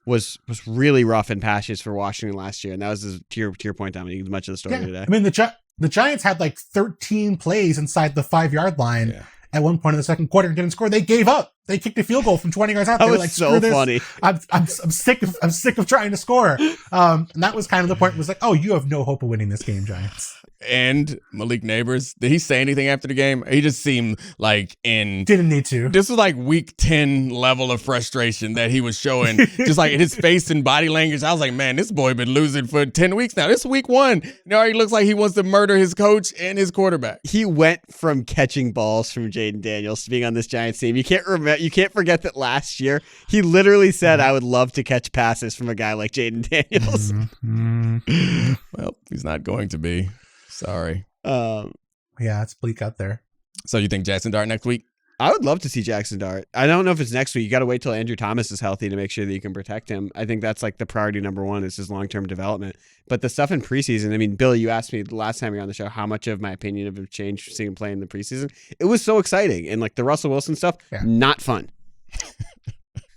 was really rough in patches for Washington last year, and that was to your point, Dominique, much of the story today. I mean the Giants had like 13 plays inside the 5-yard line at one point in the second quarter and didn't score. They gave up. They kicked a field goal from 20 yards out. That they were was like, so this. funny. I'm sick of trying to score. And that was kind of the point. It was like, oh, you have no hope of winning this game, Giants. And Malik Neighbors, did he say anything after the game? He just seemed like didn't need to. This was like week 10 level of frustration that he was showing, just like in his face and body language. I was like, man, this boy been losing for 10 weeks now. This is week 1. He looks like he wants to murder his coach and his quarterback. He went from catching balls from Jaden Daniels to being on this Giants team. You can't forget that last year he literally said, "I would love to catch passes from a guy like Jaden Daniels." Well, he's not going to be. Sorry. It's bleak out there. So you think Jackson Dart next week? I would love to see Jackson Dart. I don't know if it's next week. You got to wait till Andrew Thomas is healthy to make sure that you can protect him. I think that's like the priority number 1 is his long-term development. But the stuff in preseason, I mean, Billy, you asked me the last time you were on the show how much of my opinion of him changed seeing him play in the preseason. It was so exciting. And like the Russell Wilson stuff, not fun.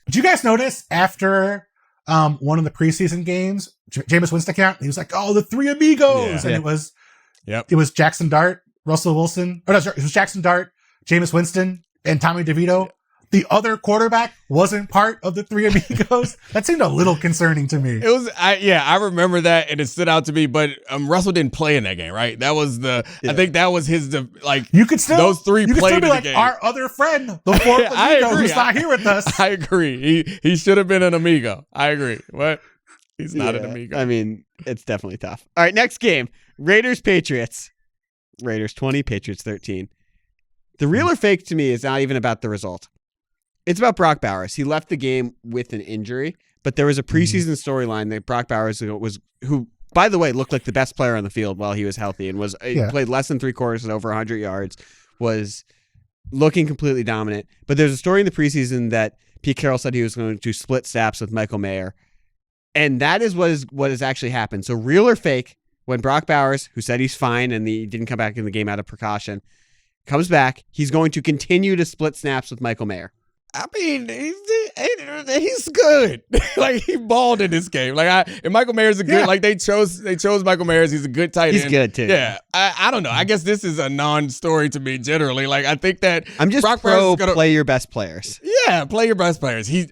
Did you guys notice after one of the preseason games, Jameis Winston came out, he was like, "Oh, the 3 amigos," and it was Jackson Dart, Russell Wilson. Oh no, sorry, it was Jackson Dart, Jameis Winston, and Tommy DeVito. The other quarterback wasn't part of the 3 amigos. That seemed a little concerning to me. It was, I remember that, and it stood out to me. But Russell didn't play in that game, right? That was I think that was his like. You could still those 3 you played could still be in like the game. Our other friend, the 4th amigo, who's not here with us. I agree. He should have been an amigo. I agree. What? He's not an amigo. I mean, it's definitely tough. All right, next game. Raiders, Patriots. Raiders 20, Patriots 13. The real or fake to me is not even about the result. It's about Brock Bowers. He left the game with an injury, but there was a preseason storyline that Brock Bowers was, who, by the way, looked like the best player on the field while he was healthy and played less than 3 quarters and over 100 yards, was looking completely dominant. But there's a story in the preseason that Pete Carroll said he was going to split snaps with Michael Mayer. And that is what has actually happened. So real or fake, when Brock Bowers, who said he's fine and he didn't come back in the game out of precaution, comes back, he's going to continue to split snaps with Michael Mayer. I mean, he's good. Like he balled in this game. Like and Michael Mayer's a good. Like they chose Michael Mayers. He's a good tight end. He's good too. Yeah. I don't know. I guess this is a non-story to me generally. Like I think that I'm just Brock play your best players. Yeah, play your best players. He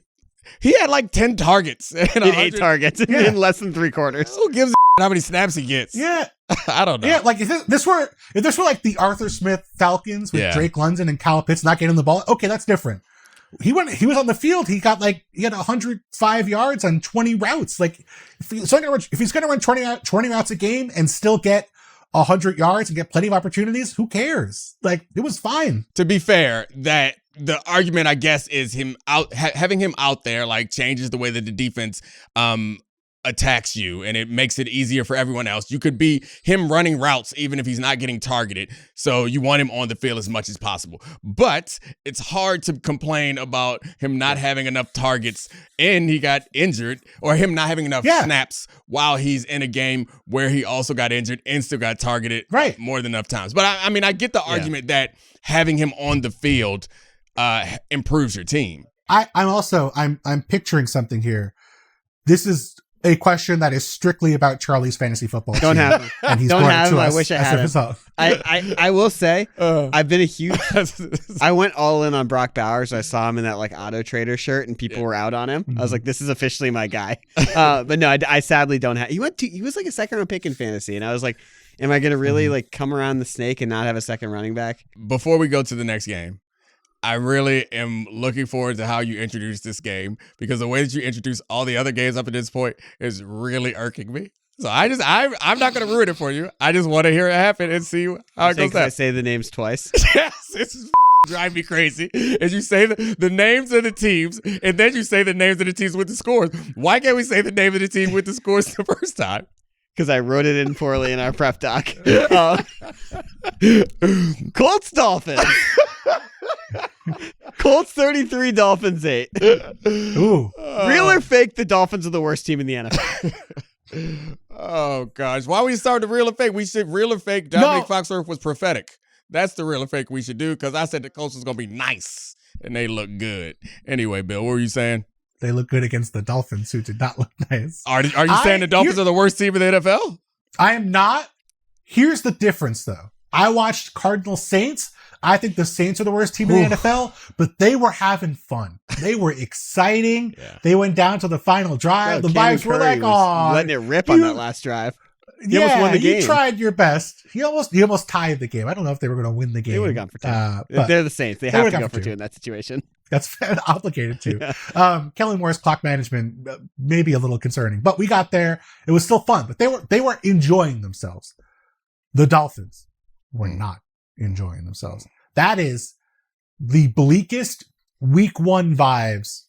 had like 10 targets. And 8 targets in less than 3 quarters. Who gives a how many snaps he gets? Yeah. I don't know. Yeah, like if this were like the Arthur Smith Falcons with Drake London and Kyle Pitts not getting the ball, okay, that's different. He was on the field. He had 105 yards on 20 routes. Like if he's going to run 20 routes a game and still get 100 yards and get plenty of opportunities, who cares? Like it was fine. To be fair, that the argument I guess is him having him out there like changes the way that the defense attacks you and it makes it easier for everyone else. You could be him running routes even if he's not getting targeted. So you want him on the field as much as possible. But it's hard to complain about him not having enough targets and he got injured, or him not having enough snaps while he's in a game where he also got injured and still got targeted more than enough times. But I mean, I get the argument that having him on the field improves your team. I'm picturing something here. This is a question that is strictly about Charlie's fantasy football. Don't team, have him. and he's Don't brought have it to him. I us wish I as had a him. result. I will say I've been a huge. I went all in on Brock Bowers. I saw him in that like Auto Trader shirt, and people were out on him. I was like, "This is officially my guy." But no, I sadly don't have. He was like a second round pick in fantasy, and I was like, "Am I going to really like come around the snake and not have a second running back?" Before we go to the next game, I really am looking forward to how you introduce this game, because the way that you introduce all the other games up to this point is really irking me. So I'm not going to ruin it for you. I just want to hear it happen and see how it goes down. I say the names twice. Yes, this is drive me crazy. As you say the names of the teams, and then you say the names of the teams with the scores. Why can't we say the name of the team with the scores the first time? Because I wrote it in poorly in our prep doc. Colts Dolphins. Colts 33, Dolphins 8. Ooh. Real or fake, the Dolphins are the worst team in the NFL. Oh, gosh. Why we start the real or fake? We should real or fake. Domonique Foxworth was prophetic. That's the real or fake we should do, because I said the Colts was going to be nice, and they look good. Anyway, Bill, what were you saying? They look good against the Dolphins, who did not look nice. Are you saying the Dolphins are the worst team in the NFL? I am not. Here's the difference, though. I watched Cardinals Saints. I think the Saints are the worst team in the NFL, but they were having fun. They were exciting. They went down to the final drive. The vibes were like, "Oh, letting it rip on that last drive." He almost won the game. You tried your best. He almost tied the game. I don't know if they were going to win the game. They would have gone for two. They're the Saints. They have to go for two in that situation. That's obligated to. Kellen Moore's clock management may be a little concerning, but we got there. It was still fun, but they were enjoying themselves. The Dolphins were not enjoying themselves. That is the bleakest week one vibes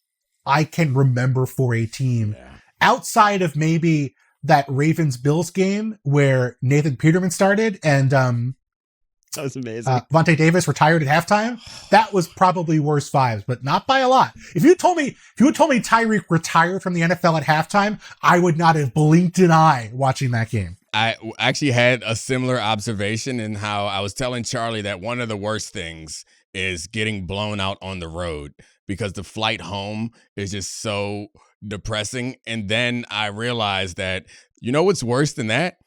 I can remember for a team, outside of maybe that Ravens-Bills game where Nathan Peterman started and that was amazing. Vontae Davis retired at halftime. That was probably worse vibes, but not by a lot. If you had told me Tyreek retired from the NFL at halftime, I would not have blinked an eye watching that game. I actually had a similar observation in how I was telling Charlie that one of the worst things is getting blown out on the road, because the flight home is just so depressing. And then I realized that, you know what's worse than that?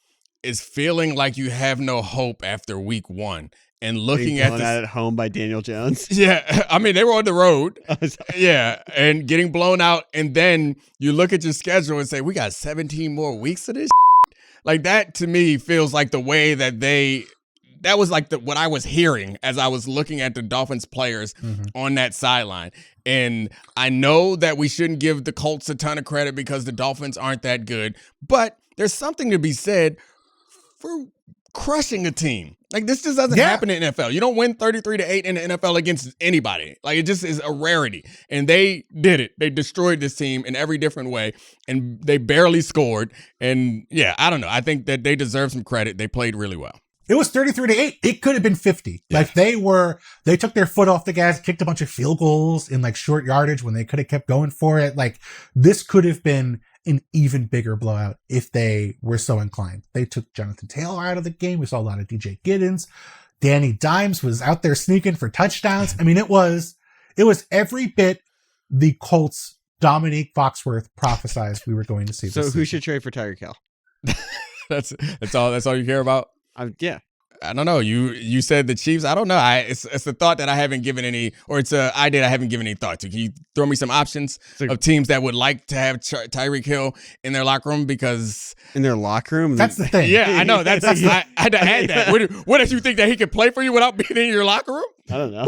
Is feeling like you have no hope after week one and looking at this at home by Daniel Jones. Yeah. I mean, they were on the road. Yeah. And getting blown out. And then you look at your schedule and say, we got 17 more weeks of this. Like, that to me feels like the way that that was like what I was hearing as I was looking at the Dolphins players on that sideline. And I know that we shouldn't give the Colts a ton of credit because the Dolphins aren't that good, but there's something to be said for crushing a team. Like, this just doesn't happen in the NFL. You don't win 33-8 in the NFL against anybody. Like, it just is a rarity. And they did it. They destroyed this team in every different way, and they barely scored. And yeah, I don't know. I think that they deserve some credit. They played really well. It was 33-8. It could have been 50. Yeah. Like, they took their foot off the gas, kicked a bunch of field goals in like short yardage when they could have kept going for it. Like, this could have been an even bigger blowout if they were so inclined. They took Jonathan Taylor out of the game. We saw a lot of DJ Giddens. Danny Dimes was out there sneaking for touchdowns. I mean, it was every bit the Colts Domonique Foxworth prophesized we were going to see. So who should trade for Tyreek Hill? That's all you care about? Yeah. I don't know. You said the Chiefs. I don't know. It's a thought that I haven't given any, or it's an idea I haven't given any thought to. Can you throw me some options of teams that would like to have Tyreek Hill in their locker room? Because in their locker room, that's the thing. Yeah, I know. I had to add that. What did you think, that he could play for you without being in your locker room? I don't know.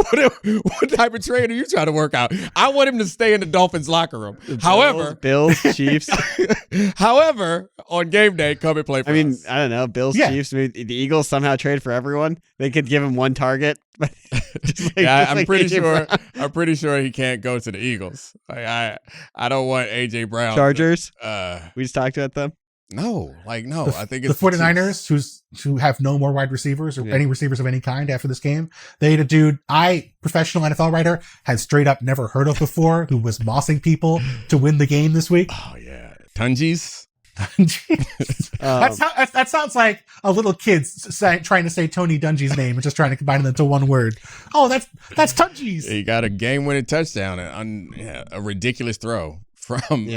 What type of trade are you trying to work out? I want him to stay in the Dolphins locker room. Bills, Chiefs. However, on game day, come and play for us. I don't know. Bills, Chiefs. Maybe the Eagles somehow trade for everyone. They could give him one target. I'm pretty sure he can't go to the Eagles. Like, I don't want AJ Brown. Chargers. We just talked about them. No. I think the it's 49ers who have no more wide receivers or any receivers of any kind after this game. They had a dude professional NFL writer, had straight up never heard of before, who was mossing people to win the game this week. Oh yeah, Tunjies. That sounds like a little kid trying to say Tony Dungy's name and just trying to combine it into one word. Oh, that's Tunjies. He got a game-winning touchdown on a ridiculous throw from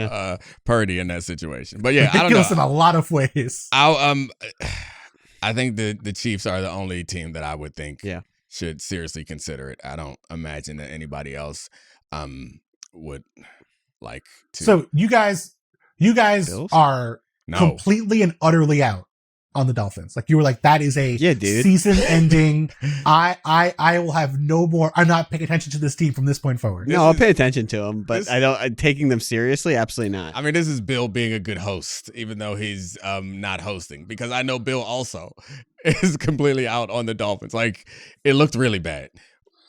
Purdy in that situation. But yeah, I don't know. In a lot of ways. I think the Chiefs are the only team that I would think should seriously consider it. I don't imagine that anybody else would like to. So you guys Bills? are completely and utterly out on the Dolphins. Like, you were like, that is a season ending. I will have no more. I'm not paying attention to this team from this point forward. No, I'll pay attention to them, but I'm taking them seriously. Absolutely not. I mean, this is Bill being a good host, even though he's not hosting, because I know Bill also is completely out on the Dolphins. Like, it looked really bad.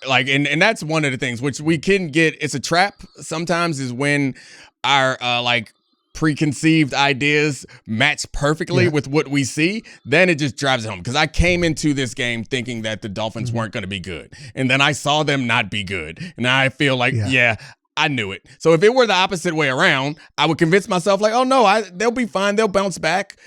Like, and that's one of the things which we can get. It's a trap sometimes, is when our preconceived ideas match perfectly with what we see, then it just drives it home. Because I came into this game thinking that the Dolphins weren't going to be good, and then I saw them not be good, and I feel like I knew it. So if it were the opposite way around, I would convince myself like, oh no, they'll be fine, they'll bounce back.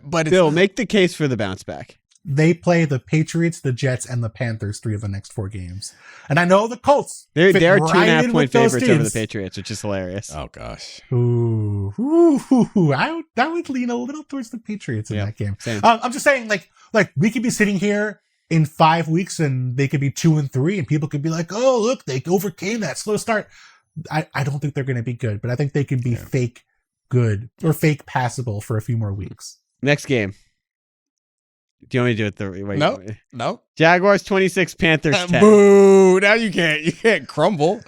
But Bill, make the case for the bounce back. They play the Patriots, the Jets, and the Panthers 3 of the next 4 games. And I know the Colts. They're 2.5 point favorites over the Patriots, which is hilarious. Oh, gosh. Ooh. I would lean a little towards the Patriots in that game. I'm just saying, like we could be sitting here in 5 weeks and they could be 2-3 and people could be like, oh, look, they overcame that slow start. I don't think they're going to be good, but I think they can be fake good or fake passable for a few more weeks. Next game. Do you want me to do it the way? No. Jaguars 26, Panthers 10. Boo! Now you can't crumble.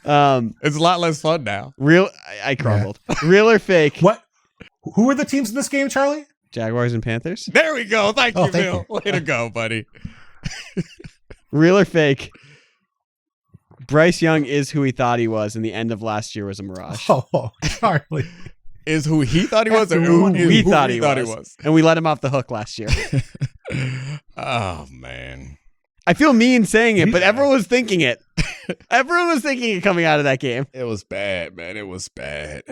It's a lot less fun now. I crumbled. Real or fake? What? Who are the teams in this game, Charlie? Jaguars and Panthers. There we go. Thank you, Bill. Way to go, buddy. Real or fake? Bryce Young is who he thought he was, and the end of last year was a mirage. Oh, Charlie. Is who he thought he was, or who we thought he was. And we let him off the hook last year. Oh, man. I feel mean saying it, but everyone was thinking it. Everyone was thinking it coming out of that game. It was bad, man. It was bad.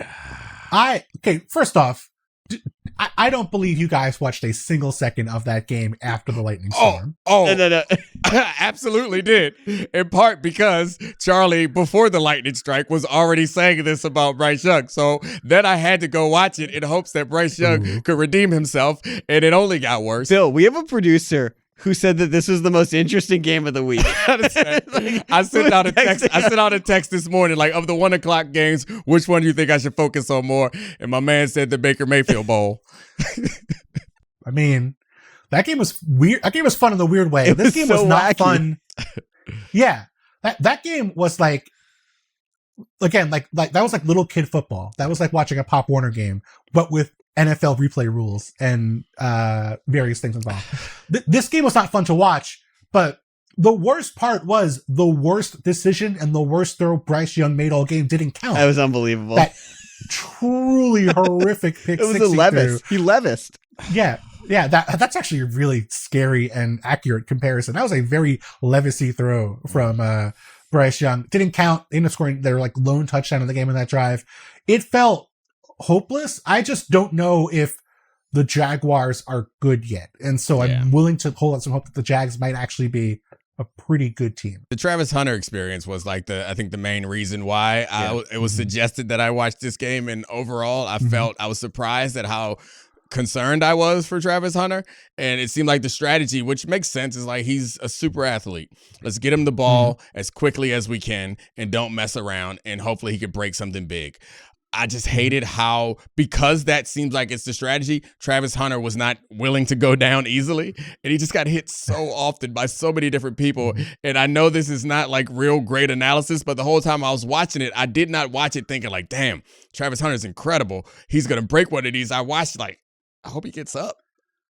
First off, I don't believe you guys watched a single second of that game after the lightning storm. No. Absolutely did. In part because Charlie, before the lightning strike, was already saying this about Bryce Young. So then I had to go watch it in hopes that Bryce Young could redeem himself, and it only got worse. Bill, we have a producer who said that this was the most interesting game of the week. I sent out a text this morning, like, of the 1:00 games, which one do you think I should focus on more? And my man said the Baker Mayfield Bowl. I mean, that game was weird. That game was fun in the weird way. This game was not fun. Yeah. That game was like, again, like that was like little kid football. That was like watching a Pop Warner game, but with NFL replay rules and various things involved. This game was not fun to watch, but the worst part was the worst decision and the worst throw Bryce Young made all game didn't count. That was unbelievable. That truly horrific pick. It was a Levis. He Levised. Yeah. That's actually a really scary and accurate comparison. That was a very Levis-y throw from Bryce Young. Didn't count. They ended up scoring their like lone touchdown of the game in that drive. It felt hopeless. I just don't know if the Jaguars are good yet. And so I'm willing to hold out some hope that the Jags might actually be a pretty good team. The Travis Hunter experience was like I think the main reason why it was suggested that I watch this game. And overall, I felt I was surprised at how concerned I was for Travis Hunter. And it seemed like the strategy, which makes sense, is like, he's a super athlete. Let's get him the ball as quickly as we can and don't mess around. And hopefully he could break something big. I just hated how, because that seems like it's the strategy, Travis Hunter was not willing to go down easily. And he just got hit so often by so many different people. And I know this is not like real great analysis, but the whole time I was watching it, I did not watch it thinking like, damn, Travis Hunter's incredible. He's going to break one of these. I watched like, I hope he gets up.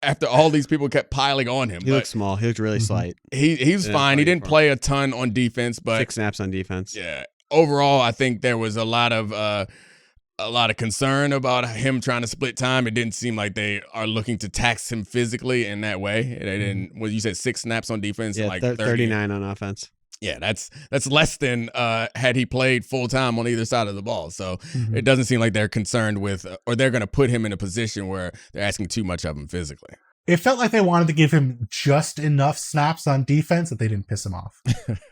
After all these people kept piling on him. He looked small. He looked really slight. He was fine. He didn't play a ton on defense, but 6 snaps on defense. Yeah. Overall, I think there was a lot of concern about him trying to split time. It didn't seem like they are looking to tax him physically in that way. They didn't. Well, you said 6 snaps on defense, and like 39 on offense. Yeah, that's less than had he played full time on either side of the ball. So it doesn't seem like they're concerned with, or they're going to put him in a position where they're asking too much of him physically. It felt like they wanted to give him just enough snaps on defense that they didn't piss him off.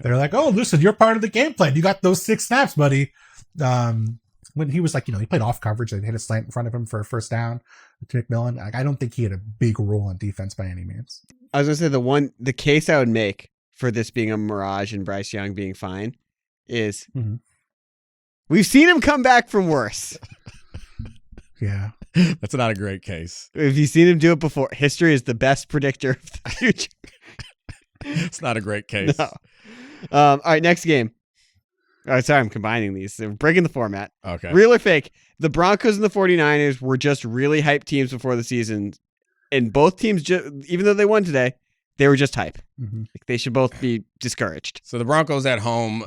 They're like, "Oh, listen, you're part of the game plan. You got those 6 snaps, buddy." When he was like, he played off coverage. They hit a slant in front of him for a first down to McMillan. Like, I don't think he had a big role on defense by any means. I was going to say the case I would make for this being a mirage and Bryce Young being fine is we've seen him come back from worse. Yeah. That's not a great case. If you've seen him do it before, history is the best predictor of the future. It's not a great case. No. All right, next game. All right, sorry, I'm combining these. We're breaking the format. Okay. Real or fake? The Broncos and the 49ers were just really hyped teams before the season. And both teams, even though they won today, they were just hype. Like, they should both be discouraged. So the Broncos at home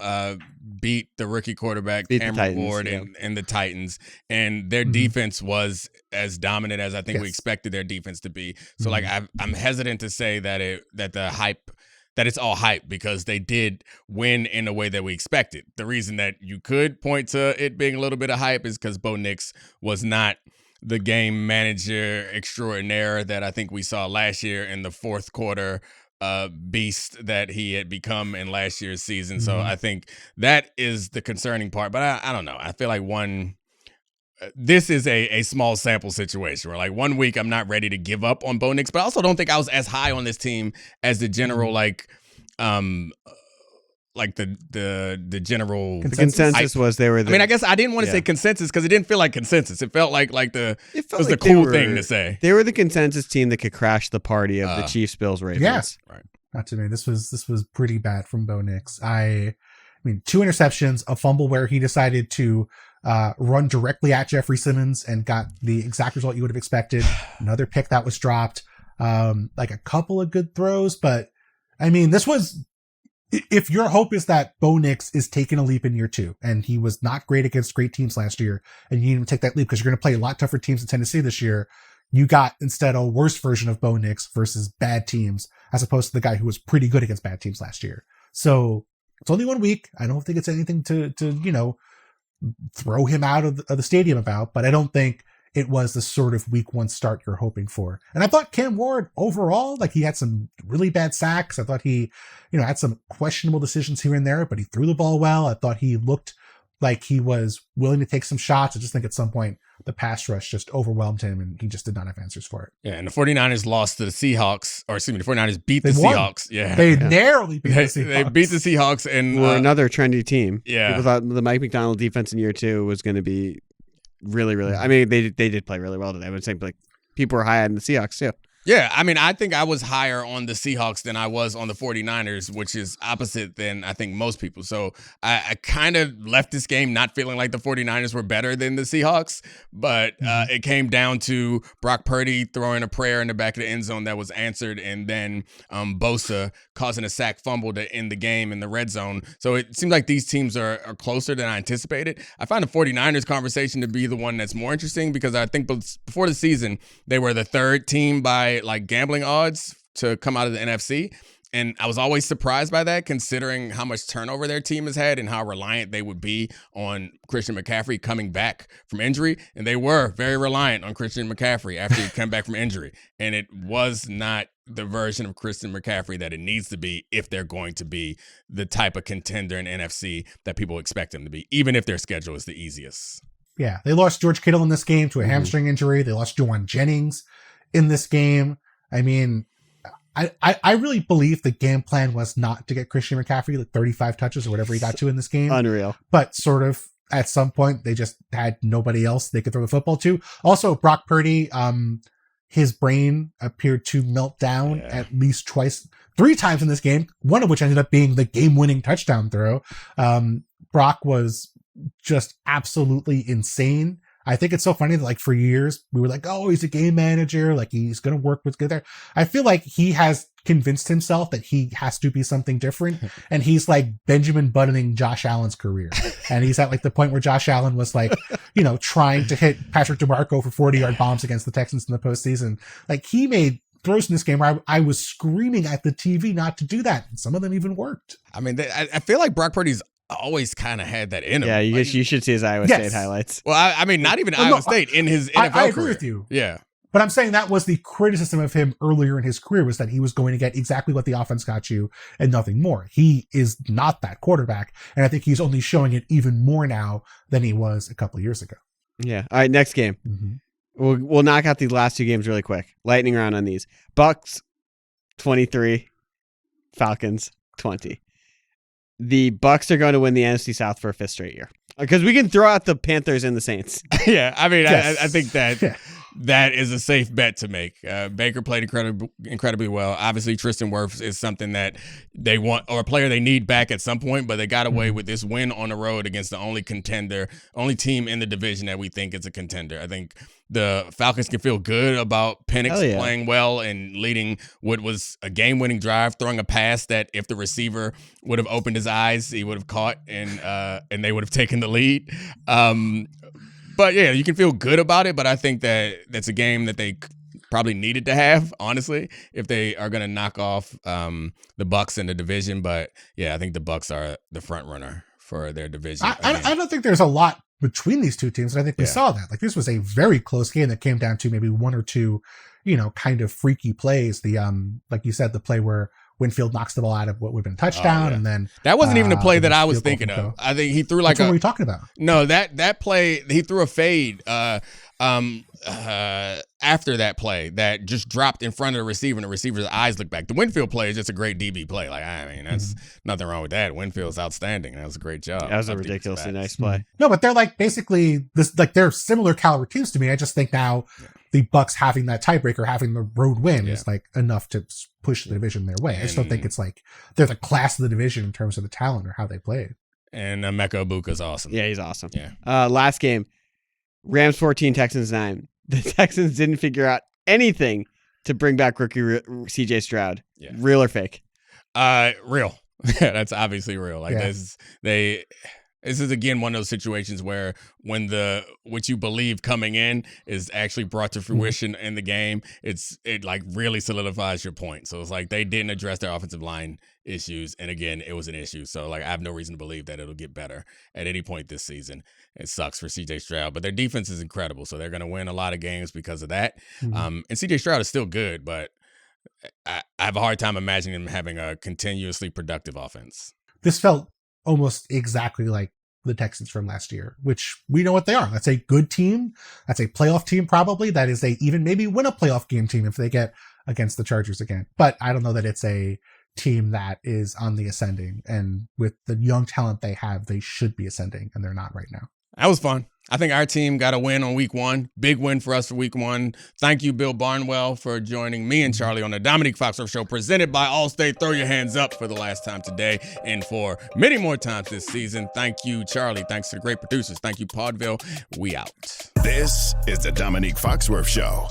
beat the rookie quarterback, Cameron Ward, and the Titans. And their defense was as dominant as I think we expected their defense to be. So, like, I'm hesitant to say that it's all hype because they did win in a way that we expected. The reason that you could point to it being a little bit of hype is because Bo Nix was not the game manager extraordinaire that I think we saw last year in the fourth quarter beast that he had become in last year's season. So I think that is the concerning part. But I don't know. I feel like this is a small sample situation where, like, 1 week I'm not ready to give up on Bo Nix, but I also don't think I was as high on this team as the general, the general consensus was they were. I guess I didn't want to say consensus because it didn't feel like consensus. It felt like it was like the cool thing to say. They were the consensus team that could crash the party of the Chiefs, Bills, Ravens. Yes, right. Not to me. This was pretty bad from Bo Nix. I mean, 2 interceptions, a fumble where he decided to run directly at Jeffrey Simmons and got the exact result you would have expected. Another pick that was dropped. Like a couple of good throws, but I mean, this was, if your hope is that Bo Nix is taking a leap in year 2 and he was not great against great teams last year and you need him to take that leap because you're going to play a lot tougher teams in Tennessee this year, you got instead a worse version of Bo Nix versus bad teams as opposed to the guy who was pretty good against bad teams last year. So it's only 1 week. I don't think it's anything to throw him out of the stadium about, but I don't think it was the sort of week 1 start you're hoping for. And I thought Cam Ward overall, like, he had some really bad sacks. I thought he, had some questionable decisions here and there, but he threw the ball well. I thought he looked like he was willing to take some shots. I just think at some point the pass rush just overwhelmed him and he just did not have answers for it. Yeah, and the 49ers lost to the Seahawks, or excuse me, the 49ers beat the Seahawks. Yeah. They narrowly beat the Seahawks. They beat the Seahawks and were another trendy team. Yeah. People thought the Mike McDonald defense in year 2 was going to be really, really, I mean, they did play really well today. I would say, like, people were high on the Seahawks too. Yeah, I mean, I think I was higher on the Seahawks than I was on the 49ers, which is opposite than I think most people. So I kind of left this game not feeling like the 49ers were better than the Seahawks, but it came down to Brock Purdy throwing a prayer in the back of the end zone that was answered, and then Bosa causing a sack fumble to end the game in the red zone. So it seems like these teams are closer than I anticipated. I find the 49ers conversation to be the one that's more interesting because I think before the season, they were the 3rd team by like gambling odds to come out of the NFC. And I was always surprised by that, considering how much turnover their team has had and how reliant they would be on Christian McCaffrey coming back from injury. And they were very reliant on Christian McCaffrey after he came back from injury. And it was not the version of Christian McCaffrey that it needs to be if they're going to be the type of contender in NFC that people expect them to be, even if their schedule is the easiest. Yeah, they lost George Kittle in this game to a hamstring injury. They lost Juwan Jennings in this game. I mean, I really believe the game plan was not to get Christian McCaffrey like 35 touches or whatever he got to in this game. Unreal. But sort of at some point they just had nobody else they could throw the football to. Also, Brock Purdy, his brain appeared to melt down at least three times in this game, one of which ended up being the game-winning touchdown throw. Brock was just absolutely insane. I think it's so funny that like for years we were like, oh, he's a game manager, like he's going to work with good there. I feel like he has convinced himself that he has to be something different. And he's like Benjamin Buttoning Josh Allen's career. And he's at like the point where Josh Allen was like, trying to hit Patrick DeMarco for 40-yard bombs against the Texans in the postseason. Like he made throws in this game where I was screaming at the TV not to do that. And some of them even worked. I mean, I feel like Brock Purdy's always kind of had that in him. Yeah, you should see his Iowa State highlights. Well, I mean, not even Iowa State in his NFL I agree career. with you. Yeah. But I'm saying that was the criticism of him earlier in his career, was that he was going to get exactly what the offense got you and nothing more. He is not that quarterback. And I think he's only showing it even more now than he was a couple of years ago. Yeah. All right, next game. Mm-hmm. We'll knock out these last two games really quick. Lightning round on these. Bucs 23, Falcons 20. The Bucs are going to win the NFC South for a fifth straight year. Because we can throw out the Panthers and the Saints. Yeah, I mean, Yes. I think that that is a safe bet to make. Baker played incredibly well. Obviously, Tristan Wirfs is something that they want, or a player they need back at some point, but they got away with this win on the road against the only team in the division that we think is a contender. I think the Falcons can feel good about Penix playing well and leading what was a game-winning drive, throwing a pass that if the receiver would have opened his eyes, he would have caught, and they would have taken the lead. But yeah, you can feel good about it, but I think that that's a game that they probably needed to have, honestly, if they are going to knock off the Bucs in the division. But yeah, I think the Bucs are the front runner for their division. I don't think there's a lot between these two teams. And I think we saw that. Like, this was a very close game that came down to maybe one or two, kind of freaky plays. The like you said, the play where Winfield knocks the ball out of what would have been a touchdown, and then that wasn't even the play that I was thinking of. I think he threw like what were you talking about? No, that play, he threw a fade after that play that just dropped in front of the receiver, and the receiver's eyes looked back. The Winfield play is just a great DB play. Like, I mean, that's nothing wrong with that. Winfield's outstanding. That was a great job. That was a ridiculously nice play. No, but they're like basically this, like they're similar caliber teams to me. I just think now the Bucs having that tiebreaker, having the road win is like enough to push the division their way. I just don't think it's like they're the class of the division in terms of the talent or how they played. And Emeka Egbuka's awesome. Yeah, he's awesome. Yeah. Last game, Rams 14, Texans 9. The Texans didn't figure out anything to bring back rookie CJ Stroud. Yeah. Real or fake? Real. Yeah, that's obviously real. Like this is again one of those situations where when what you believe coming in is actually brought to fruition in the game, it like really solidifies your point. So it's like they didn't address their offensive line issues, and again, it was an issue. So like I have no reason to believe that it'll get better at any point this season. It sucks for CJ Stroud, but their defense is incredible, so they're going to win a lot of games because of that. And CJ Stroud is still good, but I have a hard time imagining him having a continuously productive offense. This felt almost exactly like the Texans from last year, which we know what they are. That's a good team. That's a playoff team, probably. That is even maybe win a playoff game team if they get against the Chargers again. But I don't know that it's a team that is on the ascending. And with the young talent they have, they should be ascending, and they're not right now. That was fun. I think our team got a win on week 1. Big win for us for week 1. Thank you, Bill Barnwell, for joining me and Charlie on the Domonique Foxworth Show, presented by Allstate. Throw your hands up for the last time today and for many more times this season. Thank you, Charlie. Thanks to the great producers. Thank you, Podville. We out. This is the Domonique Foxworth Show.